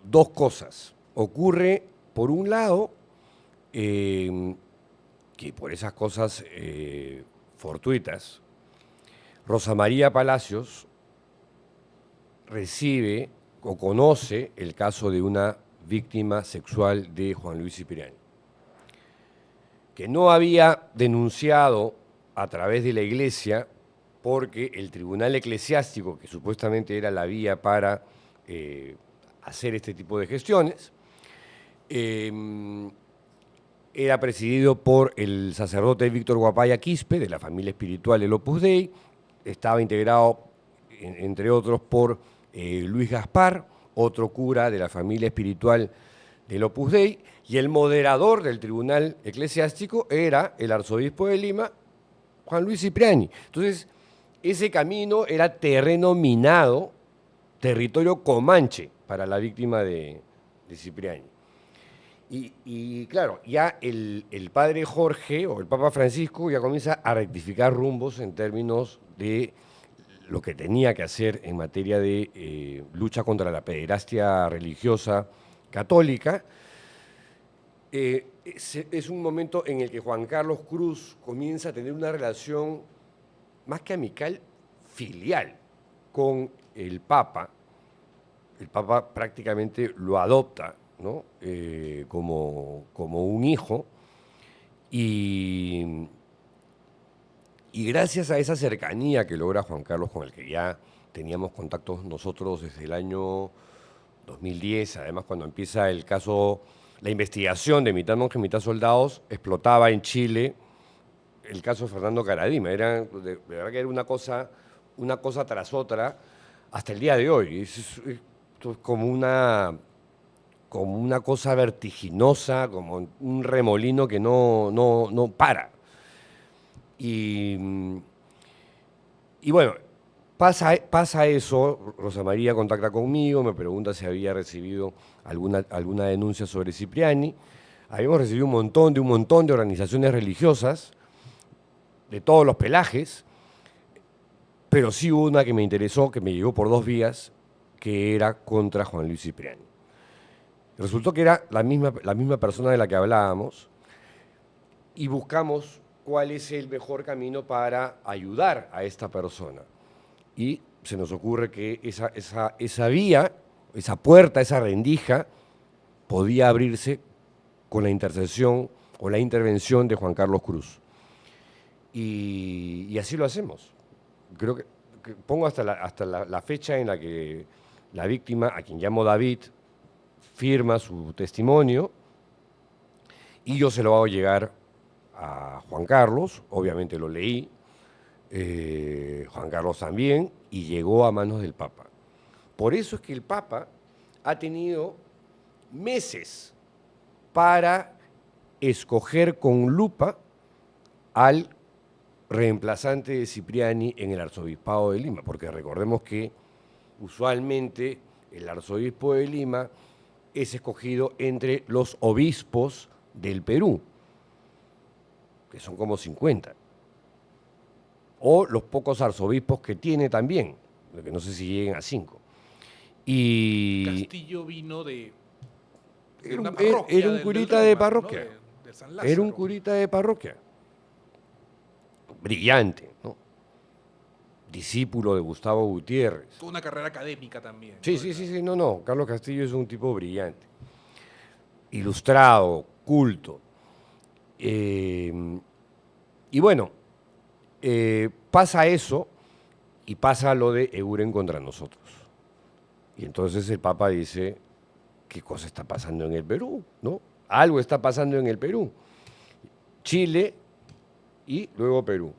dos cosas. Ocurre, por un lado, que por esas cosas fortuitas, Rosa María Palacios recibe o conoce el caso de una víctima sexual de Juan Luis Cipriani, que no había denunciado a través de la iglesia porque el tribunal eclesiástico, que supuestamente era la vía para hacer este tipo de gestiones, era presidido por el sacerdote Víctor Guapaya Quispe, de la familia espiritual del Opus Dei, estaba integrado, entre otros, por Luis Gaspar, otro cura de la familia espiritual del Opus Dei, y el moderador del tribunal eclesiástico era el arzobispo de Lima, Juan Luis Cipriani. Entonces, ese camino era terreno minado, territorio comanche para la víctima de Cipriani. Y claro, ya el padre Jorge o el Papa Francisco ya comienza a rectificar rumbos en términos de lo que tenía que hacer en materia de lucha contra la pederastia religiosa católica. Es un momento en el que Juan Carlos Cruz comienza a tener una relación más que amical, filial con el Papa. El Papa prácticamente lo adopta, ¿no? Como un hijo. Y, y gracias a esa cercanía que logra Juan Carlos, con el que ya teníamos contactos nosotros desde el año 2010, además cuando empieza el caso, la investigación de Mitad Monjes, Mitad Soldados, explotaba en Chile el caso de Fernando Caradima. Era, de verdad que era una cosa tras otra hasta el día de hoy. Es como una cosa vertiginosa, como un remolino que no para. Y, y bueno, pasa eso, Rosa María contacta conmigo, me pregunta si había recibido alguna denuncia sobre Cipriani. Habíamos recibido un montón de organizaciones religiosas, de todos los pelajes, pero sí hubo una que me interesó, que me llegó por 2 vías, que era contra Juan Luis Cipriani. Resultó que era la misma persona de la que hablábamos y buscamos cuál es el mejor camino para ayudar a esta persona. Y se nos ocurre que esa vía, esa puerta, esa rendija, podía abrirse con la intercesión o la intervención de Juan Carlos Cruz. Y así lo hacemos. Creo que pongo hasta la fecha en la que la víctima, a quien llamo David, firma su testimonio y yo se lo hago llegar a Juan Carlos, obviamente lo leí, Juan Carlos también, y llegó a manos del Papa. Por eso es que el Papa ha tenido meses para escoger con lupa al reemplazante de Cipriani en el arzobispado de Lima, porque recordemos que usualmente el arzobispo de Lima es escogido entre los obispos del Perú, que son como 50, o los pocos arzobispos que tiene también, que no sé si lleguen a 5. Y Castillo vino de era una un, parroquia era un del curita Lima, de ¿no? parroquia, De San era un Lázaro. curita de parroquia, brillante, ¿no? Discípulo de Gustavo Gutiérrez. Tuvo una carrera académica también. Sí, ¿no? sí, sí, sí, no, Carlos Castillo es un tipo brillante, ilustrado, culto. Y bueno, pasa eso y pasa lo de Euren contra nosotros. Y entonces el Papa dice, ¿qué cosa está pasando en el Perú? ¿No? Algo está pasando en el Perú. Chile y luego Perú.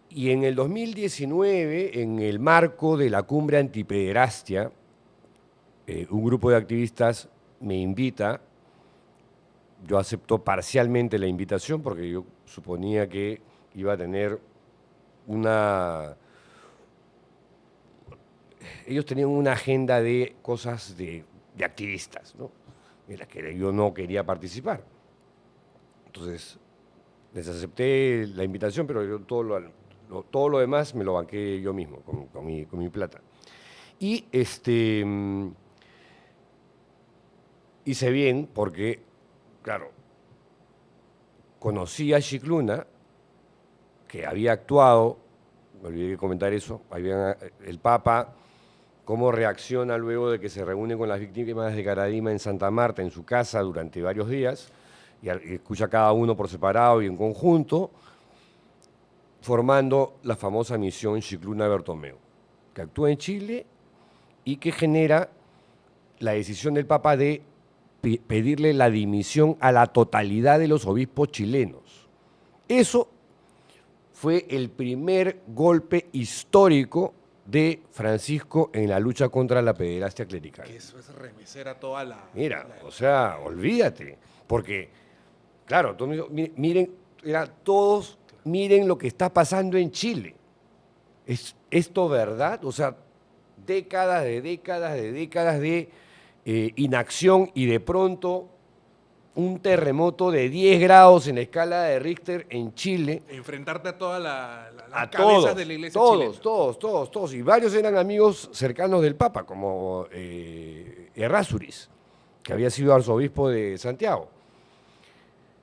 Y en el 2019, en el marco de la cumbre antipederastia, un grupo de activistas me invita. Yo acepto parcialmente la invitación porque yo suponía que iba a tener una... Ellos tenían una agenda de cosas de activistas, ¿no? En las que yo no quería participar. Entonces, les acepté la invitación, pero yo todo lo demás me lo banqué yo mismo, con mi plata. Y hice bien porque, claro, conocí a Scicluna, que había actuado, me olvidé de comentar eso, el Papa, cómo reacciona luego de que se reúne con las víctimas de Caradima en Santa Marta, en su casa, durante varios días, y escucha a cada uno por separado y en conjunto, formando la famosa misión Scicluna Bertomeu, que actúa en Chile y que genera la decisión del Papa de pedirle la dimisión a la totalidad de los obispos chilenos. Eso fue el primer golpe histórico de Francisco en la lucha contra la pederastia clerical. Que eso es remecer a toda la... Mira, o sea, olvídate, porque, claro, miren, miren lo que está pasando en Chile. ¿Es esto verdad? O sea, décadas de inacción y de pronto un terremoto de 10 grados en la escala de Richter en Chile. Enfrentarte a todas las A cabezas todos, de la iglesia todos, chilena. todos. Y varios eran amigos cercanos del Papa, como Errázuriz, que había sido arzobispo de Santiago.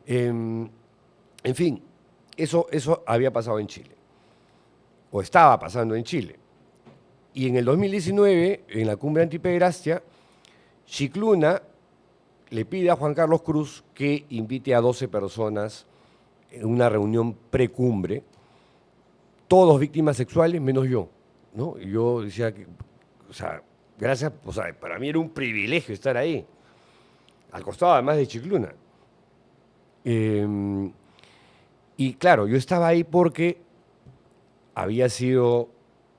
En fin, eso había pasado en Chile, o estaba pasando en Chile. Y en el 2019, en la cumbre antipederastia, Scicluna le pide a Juan Carlos Cruz que invite a 12 personas en una reunión precumbre, todos víctimas sexuales menos yo, ¿no? Y yo decía que, o sea, gracias, o sea, para mí era un privilegio estar ahí, al costado además de Scicluna. Y claro, yo estaba ahí porque había sido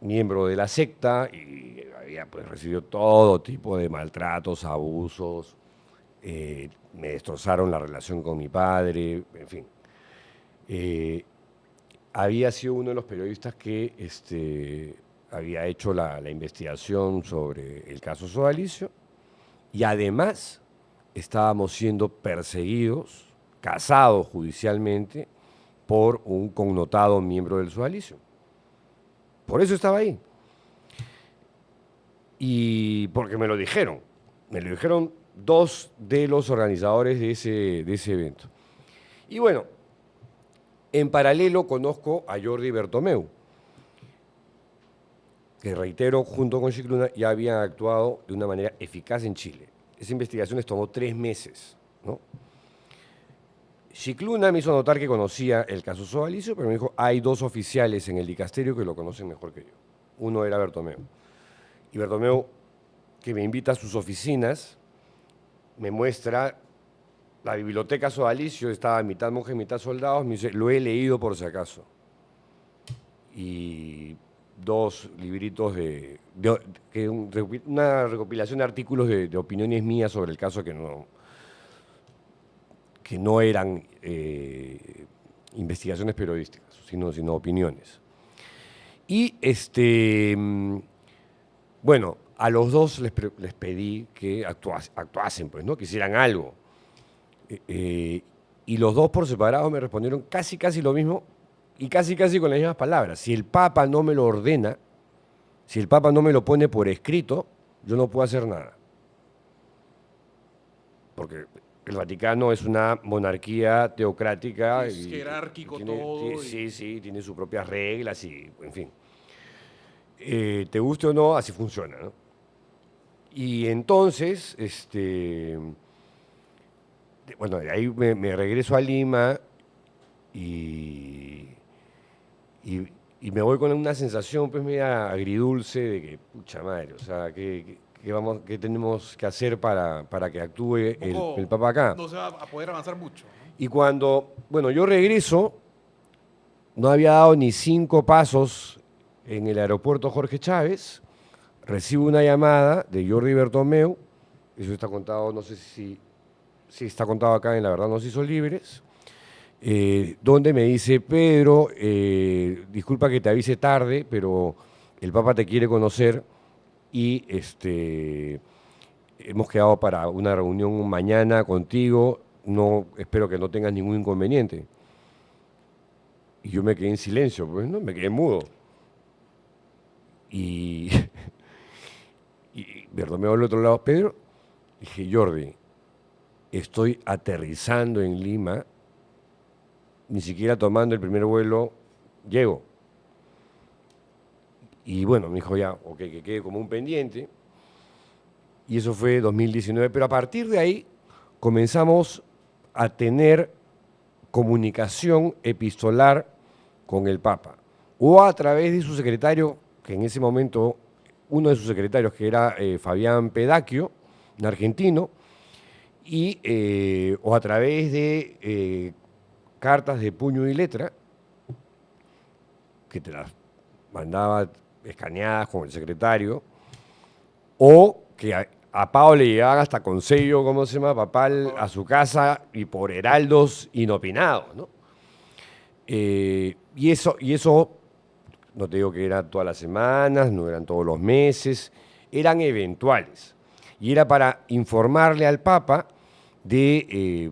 miembro de la secta y había pues, recibido todo tipo de maltratos, abusos, me destrozaron la relación con mi padre, en fin. Había sido uno de los periodistas que había hecho la investigación sobre el caso Sodalicio y además estábamos siendo perseguidos, casados judicialmente, por un connotado miembro del Sodalicio. Por eso estaba ahí. Y porque me lo dijeron. Me lo dijeron dos de los organizadores de ese evento. Y bueno, en paralelo conozco a Jordi Bertomeu, que reitero, junto con Scicluna, ya habían actuado de una manera eficaz en Chile. Esa investigación les tomó 3 meses, ¿no? Scicluna me hizo notar que conocía el caso Sodalicio, pero me dijo, hay 2 oficiales en el dicasterio que lo conocen mejor que yo. Uno era Bertomeu. Y Bertomeu, que me invita a sus oficinas, me muestra la biblioteca Sodalicio, estaba mitad monje, mitad soldados, me dice, lo he leído por si acaso. Y 2 libritos una recopilación de artículos de opiniones mías sobre el caso que no eran investigaciones periodísticas, sino opiniones. Y bueno, a los 2 les pedí que actuasen, pues, ¿no? Que hicieran algo. Y los 2 por separado me respondieron casi lo mismo y casi con las mismas palabras. Si el Papa no me lo ordena, si el Papa no me lo pone por escrito, yo no puedo hacer nada. Porque el Vaticano es una monarquía teocrática. Es jerárquico todo. Sí, tiene sus propias reglas y, en fin. Te guste o no, así funciona, ¿no? Y entonces, bueno, de ahí me regreso a Lima y me voy con una sensación pues media agridulce de que, pucha madre, o sea, ¿qué tenemos que hacer para que actúe el Papa acá? No se va a poder avanzar mucho, ¿no? Y cuando, bueno, yo regreso, no había dado ni 5 pasos en el aeropuerto Jorge Chávez, recibo una llamada de Jordi Bertomeu, eso está contado, no sé si está contado acá en La Verdad Nos Hizo Libres, donde me dice, Pedro, disculpa que te avise tarde, pero el Papa te quiere conocer y hemos quedado para una reunión mañana contigo, espero que no tengas ningún inconveniente. Y yo me quedé en silencio, pues, ¿no? Me quedé mudo. Y Bertomeu al otro lado, Pedro, dije, Jordi, estoy aterrizando en Lima, ni siquiera tomando el primer vuelo, llego. Y bueno, me dijo ya, ok, que quede como un pendiente. Y eso fue 2019, pero a partir de ahí comenzamos a tener comunicación epistolar con el Papa, o a través de su secretario, que en ese momento, uno de sus secretarios, que era Fabián Pedacchio, un argentino, o a través de cartas de puño y letra, que te las mandaba escaneadas con el secretario, o que a Pablo le llegaban hasta con sello, ¿cómo se llama?, papal, a su casa y por heraldos inopinados, ¿no? Y eso, no te digo que era todas las semanas, no eran todos los meses, eran eventuales. Y era para informarle al Papa de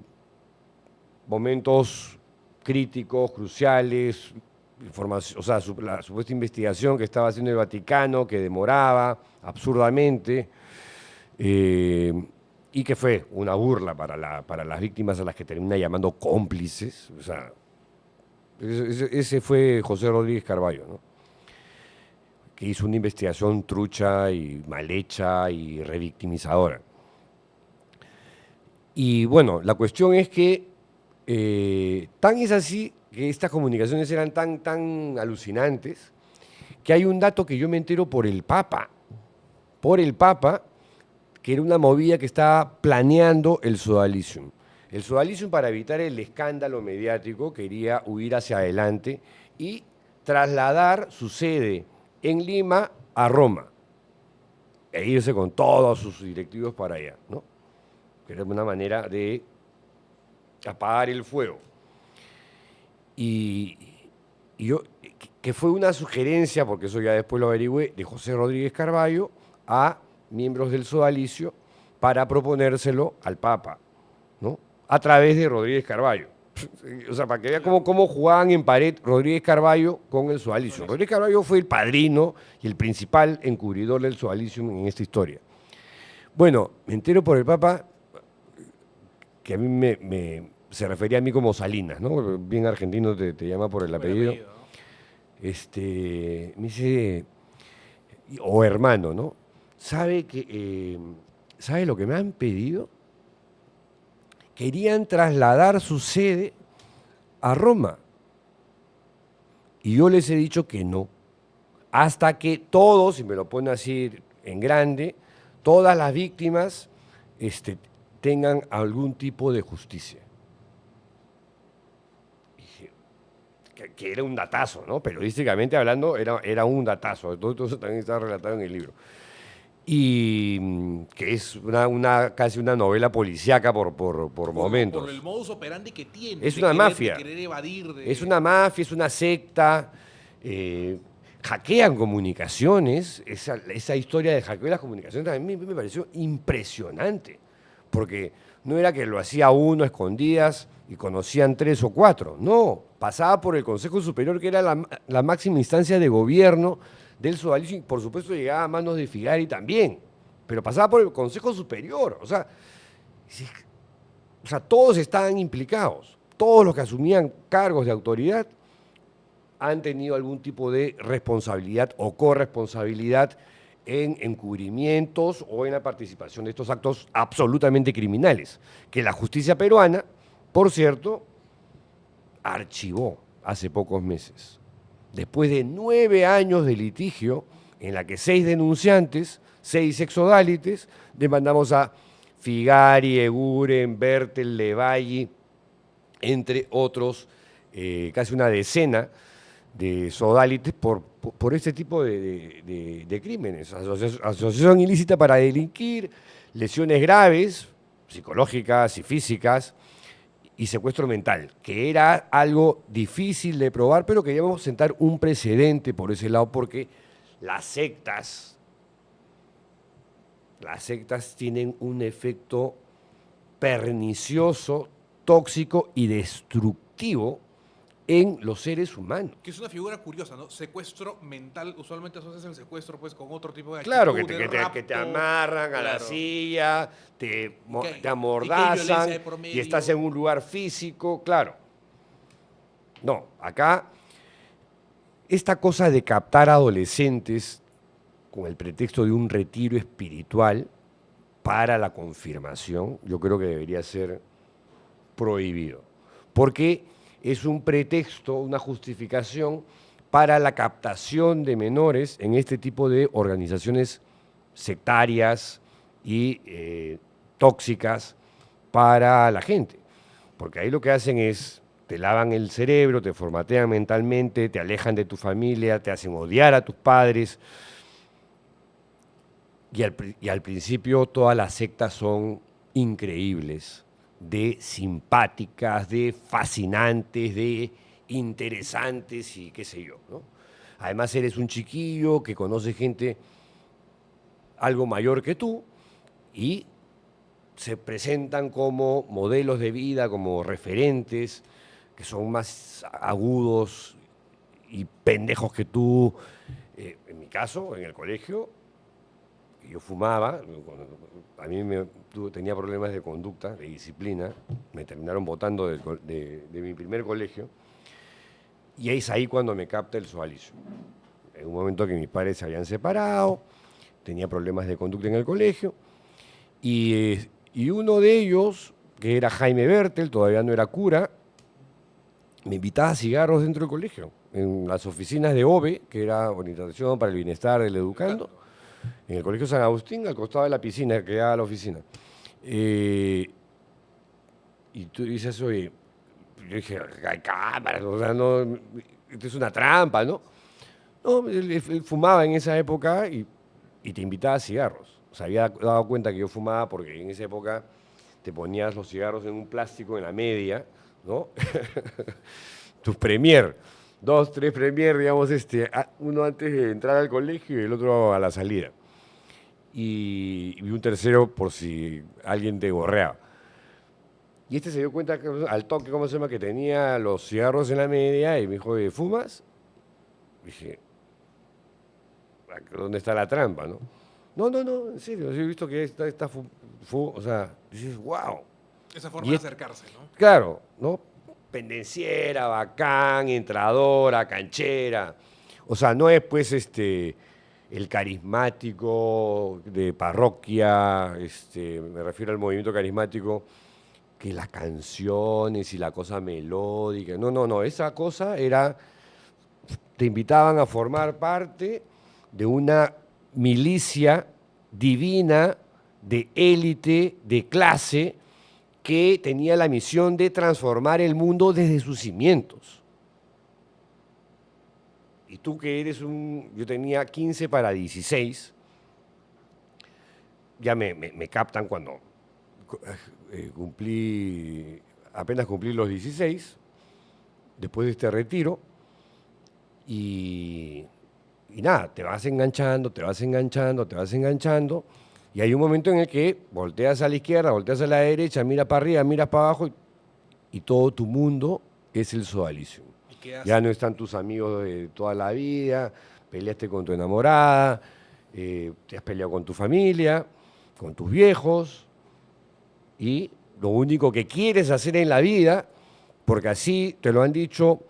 momentos críticos, cruciales, información, o sea, la supuesta investigación que estaba haciendo el Vaticano, que demoraba absurdamente, y que fue una burla para las víctimas a las que termina llamando cómplices. O sea, ese fue José Rodríguez Carballo, ¿no? Que hizo una investigación trucha y mal hecha y revictimizadora. Y bueno, la cuestión es que tan es así que estas comunicaciones eran tan alucinantes que hay un dato que yo me entero por el Papa, que era una movida que estaba planeando el sodalicium. El sodalicium, para evitar el escándalo mediático, quería huir hacia adelante y trasladar su sede en Lima a Roma e irse con todos sus directivos para allá, ¿no? Que era una manera de apagar el fuego. Y yo, que fue una sugerencia, porque eso ya después lo averigüé, de José Rodríguez Carballo a miembros del sodalicio para proponérselo al Papa, ¿no? A través de Rodríguez Carballo. O sea, para que vean cómo jugaban en pared Rodríguez Carballo con el sodalicio. Rodríguez Carballo fue el padrino y el principal encubridor del sodalicio en esta historia. Bueno, me entero por el Papa que a mí se refería a mí como Salinas, ¿no? Bien argentino te llama por el apellido. Me dice, o hermano, ¿no? ¿Sabe lo que me han pedido? Querían trasladar su sede a Roma. Y yo les he dicho que no. Hasta que todos, y me lo pone así en grande, todas las víctimas tengan algún tipo de justicia. Dije, que era un datazo, ¿no? Periodísticamente hablando, era un datazo. Todo eso también está relatado en el libro. Y que es casi una novela policíaca por momentos. Por el modus operandi que tiene. Es una mafia. De querer evadir. Es una mafia, es una secta. Hackean comunicaciones. Esa historia de hackeo de las comunicaciones a mí me pareció impresionante. Porque no era que lo hacía uno a escondidas y conocían 3 o 4. No, pasaba por el Consejo Superior, que era la máxima instancia de gobierno del sodalicio, y por supuesto llegaba a manos de Figari también, pero pasaba por el Consejo Superior. O sea, todos estaban implicados. Todos los que asumían cargos de autoridad han tenido algún tipo de responsabilidad o corresponsabilidad en encubrimientos o en la participación de estos actos absolutamente criminales, que la justicia peruana, por cierto, archivó hace pocos meses. Después de 9 años de litigio, en la que 6 denunciantes, 6 exodálites, demandamos a Figari, Eguren, Bertel, Levalli, entre otros, casi una decena de sodálites por este tipo de crímenes. Asociación ilícita para delinquir, lesiones graves, psicológicas y físicas, y secuestro mental, que era algo difícil de probar, pero queríamos sentar un precedente por ese lado, porque las sectas tienen un efecto pernicioso, tóxico y destructivo en los seres humanos. Que es una figura curiosa, ¿no? Secuestro mental, usualmente asocias el secuestro pues con otro tipo de actitud, claro, rapto, que te amarran a la silla, te amordazan y estás en un lugar físico, claro. No, acá esta cosa de captar adolescentes con el pretexto de un retiro espiritual para la confirmación, yo creo que debería ser prohibido. Porque es un pretexto, una justificación para la captación de menores en este tipo de organizaciones sectarias y tóxicas para la gente. Porque ahí lo que hacen es, te lavan el cerebro, te formatean mentalmente, te alejan de tu familia, te hacen odiar a tus padres. Y al principio todas las sectas son increíbles, de simpáticas, de fascinantes, de interesantes y qué sé yo, ¿no? Además eres un chiquillo que conoce gente algo mayor que tú y se presentan como modelos de vida, como referentes, que son más agudos y pendejos que tú. En mi caso, en el colegio, yo fumaba, a mí tenía problemas de conducta, de disciplina, me terminaron botando de mi primer colegio, y es ahí cuando me capta el sodalicio. En un momento que mis padres se habían separado, tenía problemas de conducta en el colegio, y uno de ellos, que era Jaime Bertel, todavía no era cura, me invitaba a cigarros dentro del colegio, en las oficinas de OBE, que era Orientación para el Bienestar del Educando, en el Colegio San Agustín, al costado de la piscina, que era la oficina. Y tú dices, oye, yo dije, hay cámaras, o sea, no, esto es una trampa, ¿no? No, él fumaba en esa época y te invitaba a cigarros. Se había dado cuenta que yo fumaba porque en esa época te ponías los cigarros en un plástico en la media, ¿no? Tus Premier, 2, 3 Premier, digamos, uno antes de entrar al colegio y el otro a la salida. Y un tercero por si alguien te gorreaba. Y se dio cuenta que, al toque, ¿cómo se llama? Que tenía los cigarros en la media y me dijo, ¿fumas? Dije, ¿dónde está la trampa, no? No, en serio, he visto que o sea, dices, wow. Esa forma de acercarse, ¿no? Claro, ¿no? Pendenciera, bacán, entradora, canchera. O sea, no es pues el carismático de parroquia, me refiero al movimiento carismático, que las canciones y la cosa melódica. No, esa cosa era, te invitaban a formar parte de una milicia divina, de élite, de clase, que tenía la misión de transformar el mundo desde sus cimientos. Y tú que eres yo tenía 15 para 16, ya me captan cuando apenas cumplí los 16, después de este retiro, y nada, te vas enganchando, y hay un momento en el que volteas a la izquierda, volteas a la derecha, miras para arriba, miras para abajo, y todo tu mundo es el sodalicio. Ya no están tus amigos de toda la vida, peleaste con tu enamorada, te has peleado con tu familia, con tus viejos, y lo único que quieres hacer en la vida, porque así te lo han dicho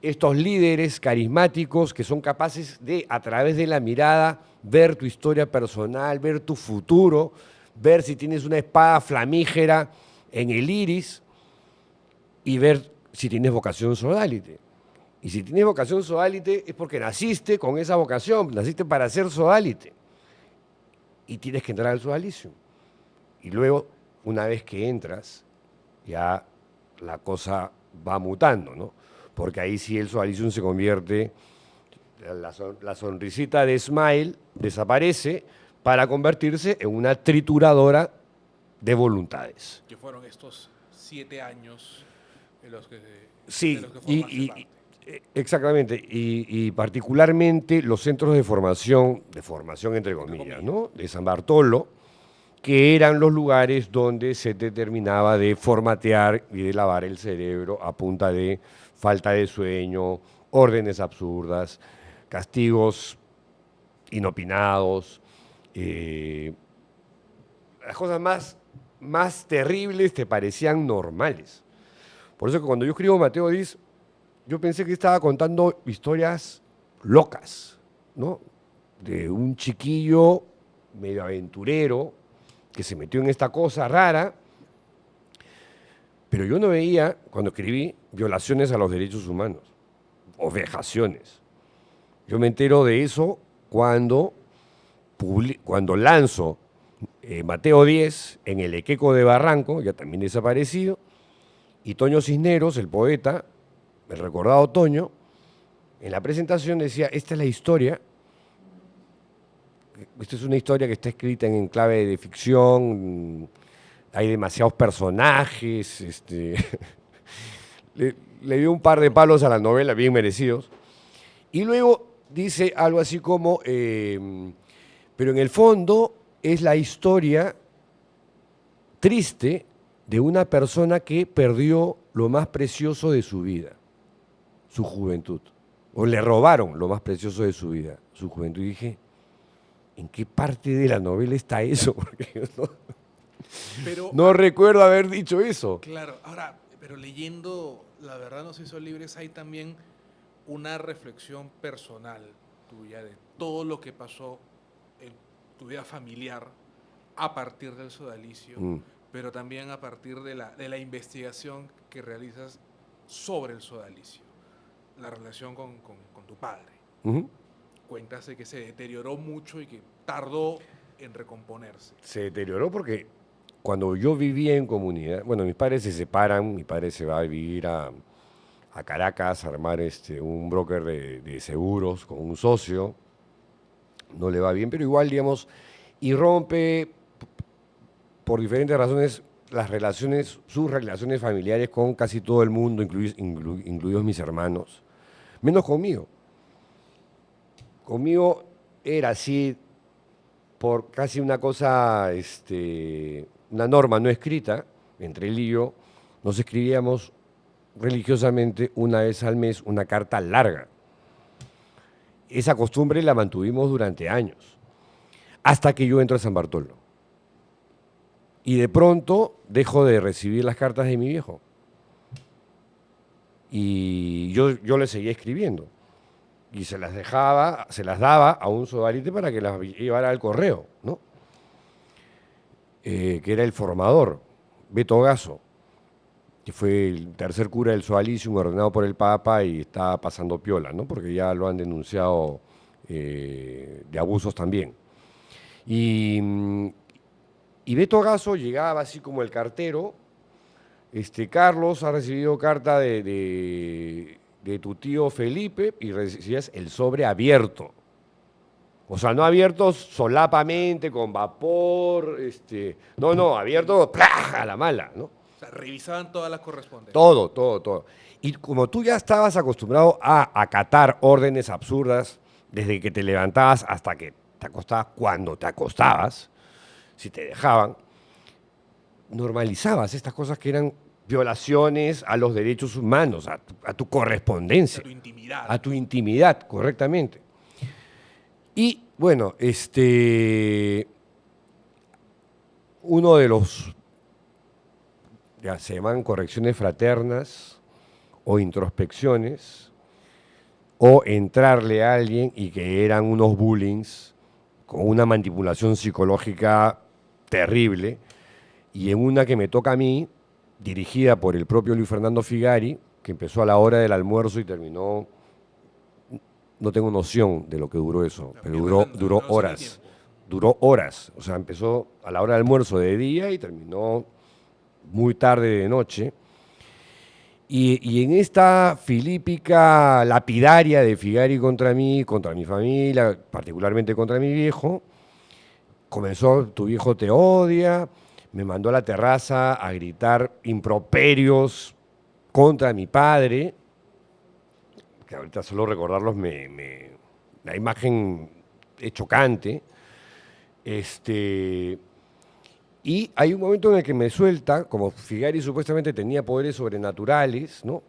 estos líderes carismáticos que son capaces de, a través de la mirada, ver tu historia personal, ver tu futuro, ver si tienes una espada flamígera en el iris y ver si tienes vocación sodalite. Y si tienes vocación sodalite es porque naciste con esa vocación, naciste para ser sodalite. Y tienes que entrar al sodalicio. Y luego, una vez que entras, ya la cosa va mutando, ¿no? Porque ahí sí el sodalicio se convierte, la sonrisita de Smile desaparece para convertirse en una trituradora de voluntades. Que fueron estos 7 años en los que, sí, de los que formaste parte. Exactamente, y particularmente los centros de formación entre comillas, ¿no? De San Bartolo, que eran los lugares donde se te terminaba de formatear y de lavar el cerebro a punta de falta de sueño, órdenes absurdas, castigos inopinados, las cosas más terribles te parecían normales. Por eso que cuando yo escribo Mateo Diz, yo pensé que estaba contando historias locas, ¿no? De un chiquillo medio aventurero que se metió en esta cosa rara, pero yo no veía, cuando escribí, violaciones a los derechos humanos o vejaciones. Yo me entero de eso cuando lanzo Mateo 10 en el Equeco de Barranco, ya también desaparecido, y Toño Cisneros, el poeta, el recordado Toño, en la presentación decía, esta es la historia, esta es una historia que está escrita en clave de ficción, hay demasiados personajes, le dio un par de palos a la novela, bien merecidos, y luego dice algo así como, pero en el fondo es la historia triste de una persona que perdió lo más precioso de su vida, su juventud. O le robaron lo más precioso de su vida, su juventud. Y dije, ¿en qué parte de la novela está eso? Porque yo Pero, no recuerdo haber dicho eso. claro, ahora, pero leyendo La verdad nos hizo libres, hay también una reflexión personal tuya de todo lo que pasó en tu vida familiar a partir del sodalicio, pero también a partir de la investigación que realizas sobre el sodalicio, la relación con tu padre. Ujú. Cuentas de que se deterioró mucho y que tardó en recomponerse. Se deterioró porque cuando yo vivía en comunidad, bueno, mis padres se separan, mi padre se va a vivir a Caracas a armar un broker de seguros con un socio, no le va bien, pero igual, digamos, y rompe por diferentes razones las relaciones, sus relaciones familiares con casi todo el mundo, incluidos mis hermanos, menos conmigo. Conmigo era así por casi una cosa, una norma no escrita, entre él y yo, nos escribíamos religiosamente una vez al mes una carta larga. Esa costumbre la mantuvimos durante años, hasta que yo entro a San Bartolo. Y de pronto dejo de recibir las cartas de mi viejo. Y yo le seguía escribiendo. Y se las daba a un sodalite para que las llevara al correo, ¿no? Que era el formador, Beto Gasso, que fue el tercer cura del sodalicio, ordenado por el Papa y está pasando piola, ¿no? Porque ya lo han denunciado de abusos también. Y Beto Gasso llegaba así como el cartero. Carlos ha recibido carta de tu tío Felipe y recibías el sobre abierto. O sea, no abierto solapamente, con vapor, no, abierto ¡plá! A la mala, ¿no? O sea, revisaban todas las correspondencias. Todo. Y como tú ya estabas acostumbrado a acatar órdenes absurdas desde que te levantabas hasta que te acostabas, cuando te acostabas, si te dejaban, normalizabas estas cosas que eran violaciones a los derechos humanos, a tu correspondencia. A tu intimidad. A tu intimidad, correctamente. Y bueno, uno de los, ya se llaman correcciones fraternas o introspecciones, o entrarle a alguien y que eran unos bullings con una manipulación psicológica terrible, y en una que me toca a mí, dirigida por el propio Luis Fernando Figari, que empezó a la hora del almuerzo y terminó, no tengo noción de lo que duró eso, pero duró horas. Duró horas, o sea, empezó a la hora del almuerzo de día y terminó muy tarde de noche. Y en esta filípica lapidaria de Figari contra mí, contra mi familia, particularmente contra mi viejo, comenzó: tu viejo te odia, me mandó a la terraza a gritar improperios contra mi padre, que ahorita solo recordarlos la imagen es chocante. Y hay un momento en el que me suelta, como Figari supuestamente tenía poderes sobrenaturales, ¿no?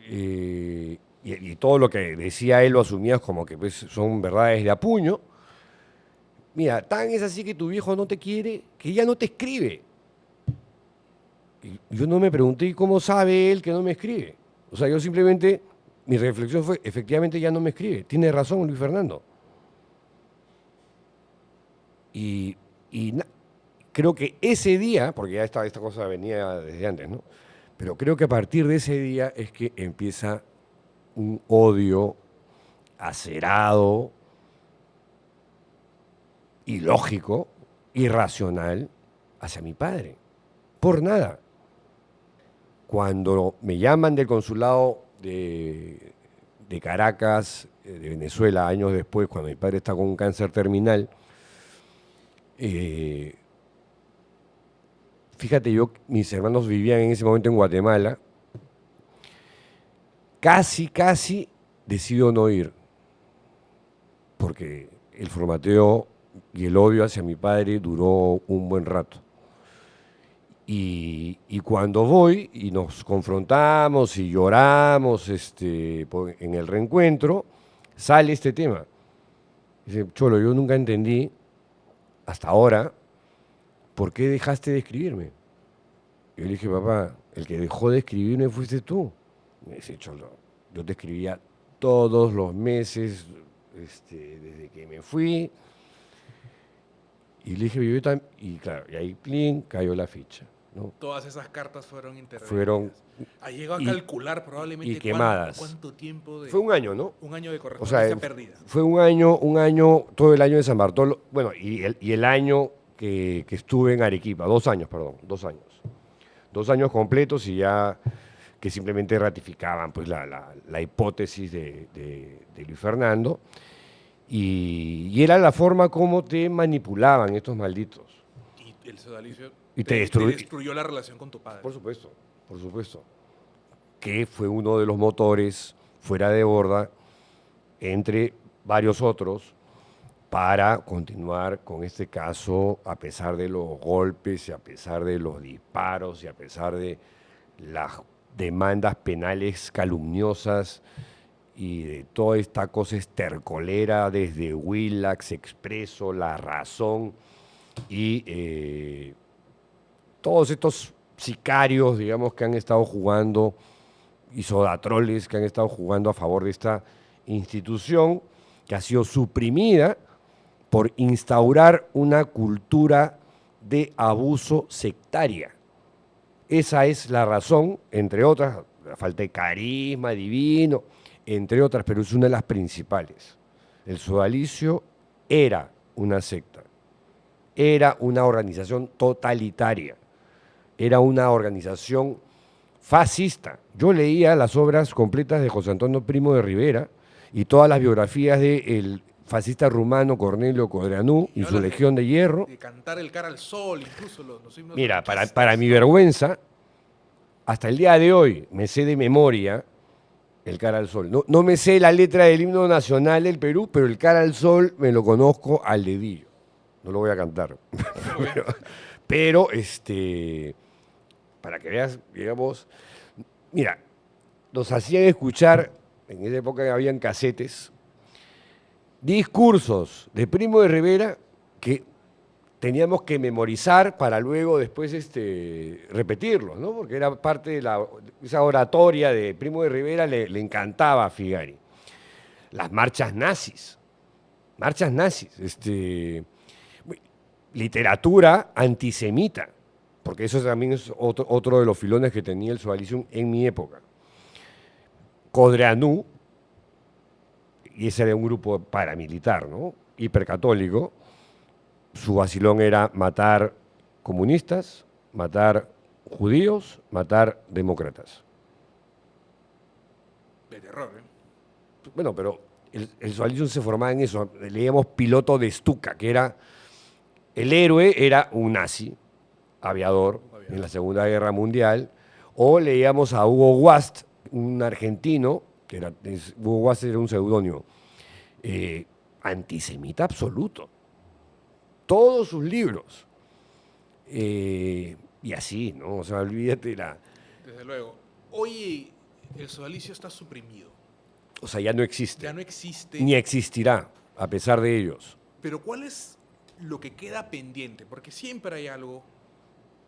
Y todo lo que decía él lo asumías como que pues, son verdades de apuño. Mira, tan es así que tu viejo no te quiere, que ya no te escribe. Y yo no me pregunté cómo sabe él que no me escribe. O sea, yo simplemente, mi reflexión fue, efectivamente ya no me escribe. Tiene razón Luis Fernando. Creo que ese día, porque ya esta cosa venía desde antes, ¿no? Pero creo que a partir de ese día es que empieza un odio acerado, ilógico, irracional hacia mi padre. Por nada. Cuando me llaman del consulado de Caracas, de Venezuela, años después, cuando mi padre está con un cáncer terminal, fíjate, mis hermanos vivían en ese momento en Guatemala, casi decido no ir, porque el formateo y el odio hacia mi padre duró un buen rato. Y cuando voy y nos confrontamos y lloramos en el reencuentro, sale este tema. Dice, Cholo, yo nunca entendí hasta ahora por qué dejaste de escribirme. Y yo le dije, papá, el que dejó de escribirme fuiste tú. Me dice, Cholo, yo te escribía todos los meses desde que me fui. Y le dije, y claro, y ahí, plin, cayó la ficha, ¿no? Todas esas cartas fueron intervenidas. Fueron Ha llegado a y- calcular probablemente y quemadas. cuánto tiempo de... Fue un año, ¿no? Un año de O correspondencia sea, perdida. fue un año, todo el año de San Bartolo, bueno, y el año que estuve en Arequipa, 2 años, perdón, 2 años. 2 años completos y ya que simplemente ratificaban pues la hipótesis de Luis Fernando. Y era la forma como te manipulaban estos malditos. Y el sodalicio Y te te destruyó la relación con tu padre. Por supuesto, por supuesto. Que fue uno de los motores fuera de borda, entre varios otros, para continuar con este caso a pesar de los golpes y a pesar de los disparos y a pesar de las demandas penales calumniosas y de toda esta cosa estercolera desde Willax, Expreso, La Razón y todos estos sicarios, digamos, que han estado jugando y sodatroles que han estado jugando a favor de esta institución que ha sido suprimida por instaurar una cultura de abuso sectaria. Esa es la razón, entre otras, la falta de carisma divino, entre otras, pero es una de las principales. El sodalicio era una secta, era una organización totalitaria, era una organización fascista. Yo leía las obras completas de José Antonio Primo de Rivera y todas las biografías del fascista rumano Cornelio Codreanu y su hablas Legión de Hierro. De cantar el cara al sol, incluso los himnos Mira, franquistas. para mi vergüenza, hasta el día de hoy me sé de memoria el cara al sol. No me sé la letra del himno nacional del Perú, pero el cara al sol me lo conozco al dedillo. No lo voy a cantar. pero para que veas, digamos, mira, nos hacían escuchar, en esa época habían casetes, discursos de Primo de Rivera que teníamos que memorizar para luego después repetirlos, ¿no? Porque era parte de esa oratoria de Primo de Rivera, le encantaba a Figari. Las marchas nazis, literatura antisemita, porque eso también es otro de los filones que tenía el Sodalicium en mi época. Codreanu, y ese era un grupo paramilitar, ¿no? Hipercatólico, su vacilón era matar comunistas, matar judíos, matar demócratas. De terror, ¿eh? Bueno, pero el Sodalicio se formaba en eso. Leíamos Piloto de Stuka, que era el héroe, era un nazi, aviador, en la Segunda Guerra Mundial, o leíamos a Hugo Wast, un argentino, Hugo Wast era un seudónimo, antisemita absoluto. Todos sus libros. Y así, ¿no? O sea, olvídate Desde luego. Hoy el sodalicio está suprimido. O sea, ya no existe. Ya no existe. Ni existirá, a pesar de ellos. Pero ¿cuál es lo que queda pendiente? Porque siempre hay algo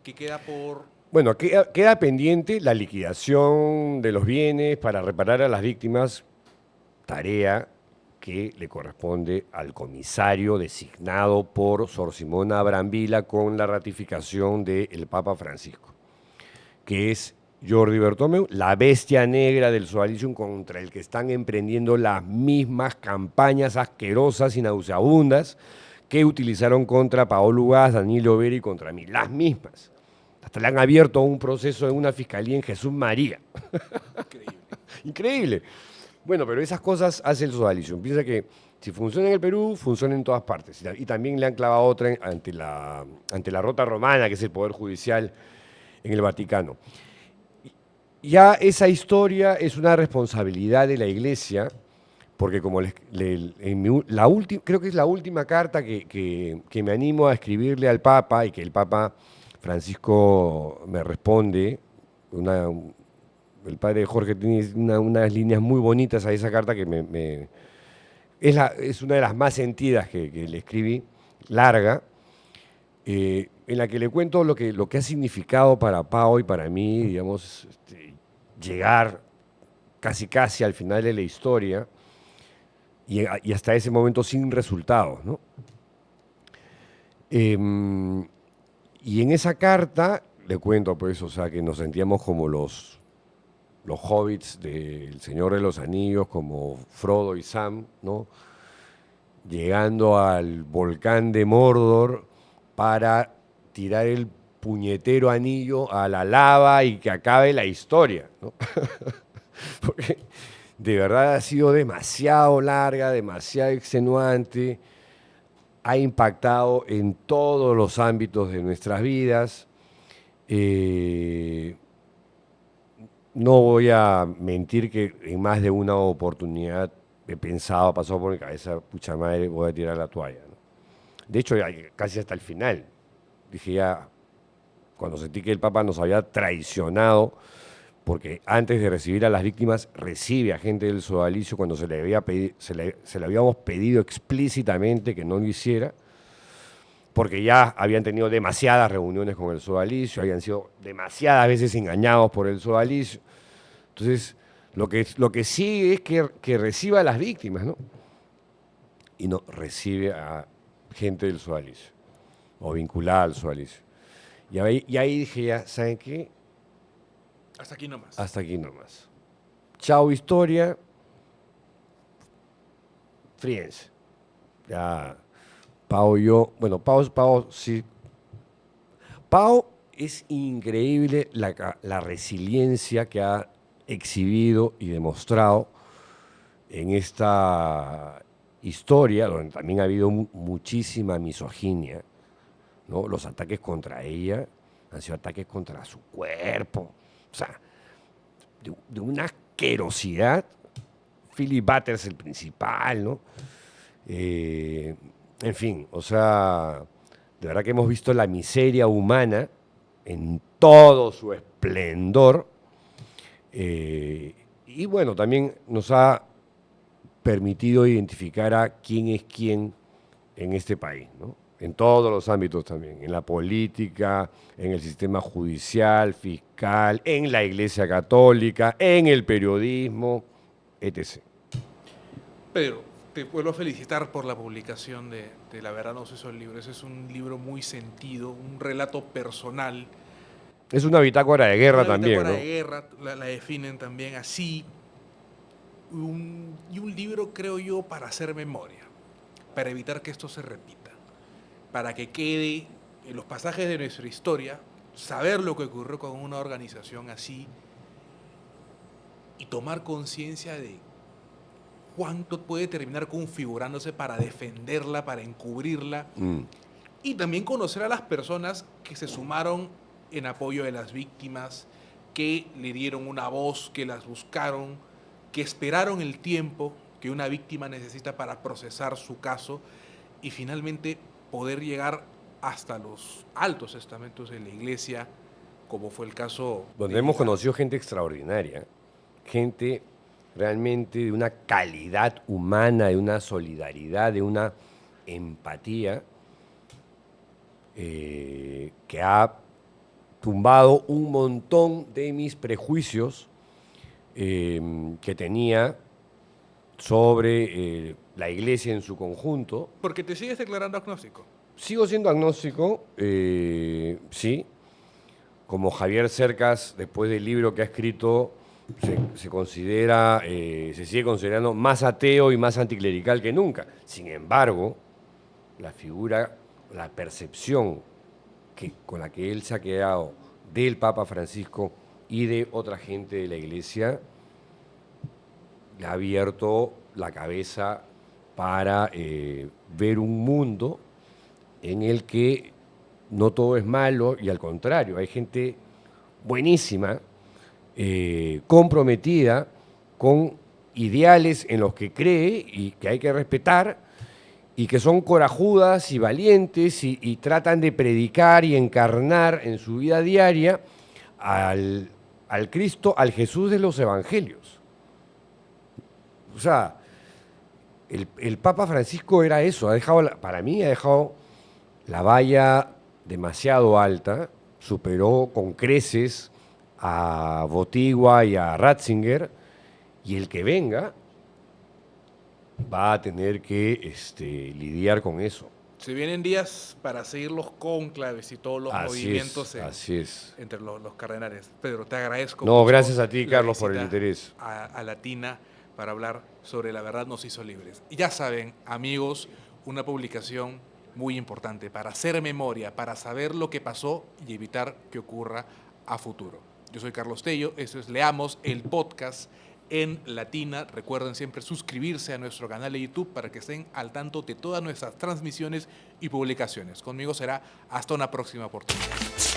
que queda por... Bueno, queda pendiente la liquidación de los bienes para reparar a las víctimas, tarea que le corresponde al comisario designado por Sor Simona Brambila con la ratificación del Papa Francisco, que es Jordi Bertomeu, la bestia negra del Sodalicium contra el que están emprendiendo las mismas campañas asquerosas y nauseabundas que utilizaron contra Paolo Ugaz, Danilo Vera y contra mí, las mismas. Hasta le han abierto un proceso en una fiscalía en Jesús María. Increíble. Increíble. Bueno, pero esas cosas hace el Sodalicium. Piensa que si funciona en el Perú, funciona en todas partes. Y también le han clavado otra ante la Rota Romana, que es el Poder Judicial en el Vaticano. Ya esa historia es una responsabilidad de la Iglesia, porque como creo que es la última carta que me animo a escribirle al Papa y que el Papa Francisco me responde, el padre de Jorge tiene unas líneas muy bonitas a esa carta que es una de las más sentidas que le escribí, larga, en la que le cuento lo que ha significado para Pau y para mí, digamos, llegar casi al final de la historia y hasta ese momento sin resultados, ¿no? Y en esa carta le cuento, pues, o sea, que nos sentíamos como los hobbits del Señor de los Anillos, como Frodo y Sam, ¿no? Llegando al volcán de Mordor para tirar el puñetero anillo a la lava y que acabe la historia, ¿no? Porque de verdad ha sido demasiado larga, demasiado extenuante, ha impactado en todos los ámbitos de nuestras vidas. No voy a mentir que en más de una oportunidad he pensado, ha pasado por mi cabeza, pucha madre, voy a tirar la toalla, ¿no? De hecho, casi hasta el final, dije ya, cuando sentí que el Papa nos había traicionado, porque antes de recibir a las víctimas, recibe a gente del sodalicio cuando se le habíamos pedido explícitamente que no lo hiciera, porque ya habían tenido demasiadas reuniones con el sodalicio, habían sido demasiadas veces engañados por el sodalicio. Entonces, lo que sigue es que reciba a las víctimas, ¿no? Y no, recibe a gente del sodalicio, o vinculada al sodalicio. Y ahí dije ya, ¿saben qué? Hasta aquí nomás. Hasta aquí nomás. Chao historia, fríense. Ya, Pau y yo, bueno, Pau sí. Pau es increíble la resiliencia que ha exhibido y demostrado en esta historia, donde también ha habido muchísima misoginia, ¿no? Los ataques contra ella han sido ataques contra su cuerpo, o sea, de una asquerosidad. Philip Butters el principal, ¿no? En fin, o sea, de verdad que hemos visto la miseria humana en todo su esplendor. Y bueno, también nos ha permitido identificar a quién es quién en este país, ¿no? En todos los ámbitos también, en la política, en el sistema judicial, fiscal, en la Iglesia Católica, en el periodismo, etc. Pedro, te vuelvo a felicitar por la publicación de La verdad no se hizo el libro. Ese es un libro muy sentido, un relato personal. Es una bitácora de guerra Una también, bitácora ¿no? de guerra, la definen también así. Y un libro, creo yo, para hacer memoria, para evitar que esto se repita, para que quede en los pasajes de nuestra historia, saber lo que ocurrió con una organización así y tomar conciencia de cuánto puede terminar configurándose para defenderla, para encubrirla, y también conocer a las personas que se sumaron en apoyo de las víctimas, que le dieron una voz, que las buscaron, que esperaron el tiempo que una víctima necesita para procesar su caso y finalmente poder llegar hasta los altos estamentos de la iglesia, como fue el caso Donde hemos conocido gente extraordinaria, gente realmente de una calidad humana, de una solidaridad, de una empatía que ha tumbado un montón de mis prejuicios que tenía sobre la iglesia en su conjunto. Porque te sigues declarando agnóstico. Sigo siendo agnóstico, sí. Como Javier Cercas, después del libro que ha escrito, se sigue considerando más ateo y más anticlerical que nunca. Sin embargo, la figura, la percepción con la que él se ha quedado del Papa Francisco y de otra gente de la Iglesia, le ha abierto la cabeza para ver un mundo en el que no todo es malo y al contrario, hay gente buenísima, comprometida con ideales en los que cree y que hay que respetar y que son corajudas y valientes y tratan de predicar y encarnar en su vida diaria al Cristo, al Jesús de los evangelios. O sea, el Papa Francisco era eso, para mí ha dejado la valla demasiado alta, superó con creces a Botigua y a Ratzinger, y el que venga va a tener que lidiar con eso. Se vienen días para seguir los cónclaves y todos los movimientos así es. entre los cardenales. Pedro, te agradezco. No, mucho gracias a ti, la Carlos, por el visita interés. a Latina para hablar sobre La verdad nos hizo libres. Y ya saben, amigos, una publicación muy importante para hacer memoria, para saber lo que pasó y evitar que ocurra a futuro. Yo soy Carlos Tello, eso es Leamos, el podcast en Latina. Recuerden siempre suscribirse a nuestro canal de YouTube para que estén al tanto de todas nuestras transmisiones y publicaciones. Conmigo será hasta una próxima oportunidad.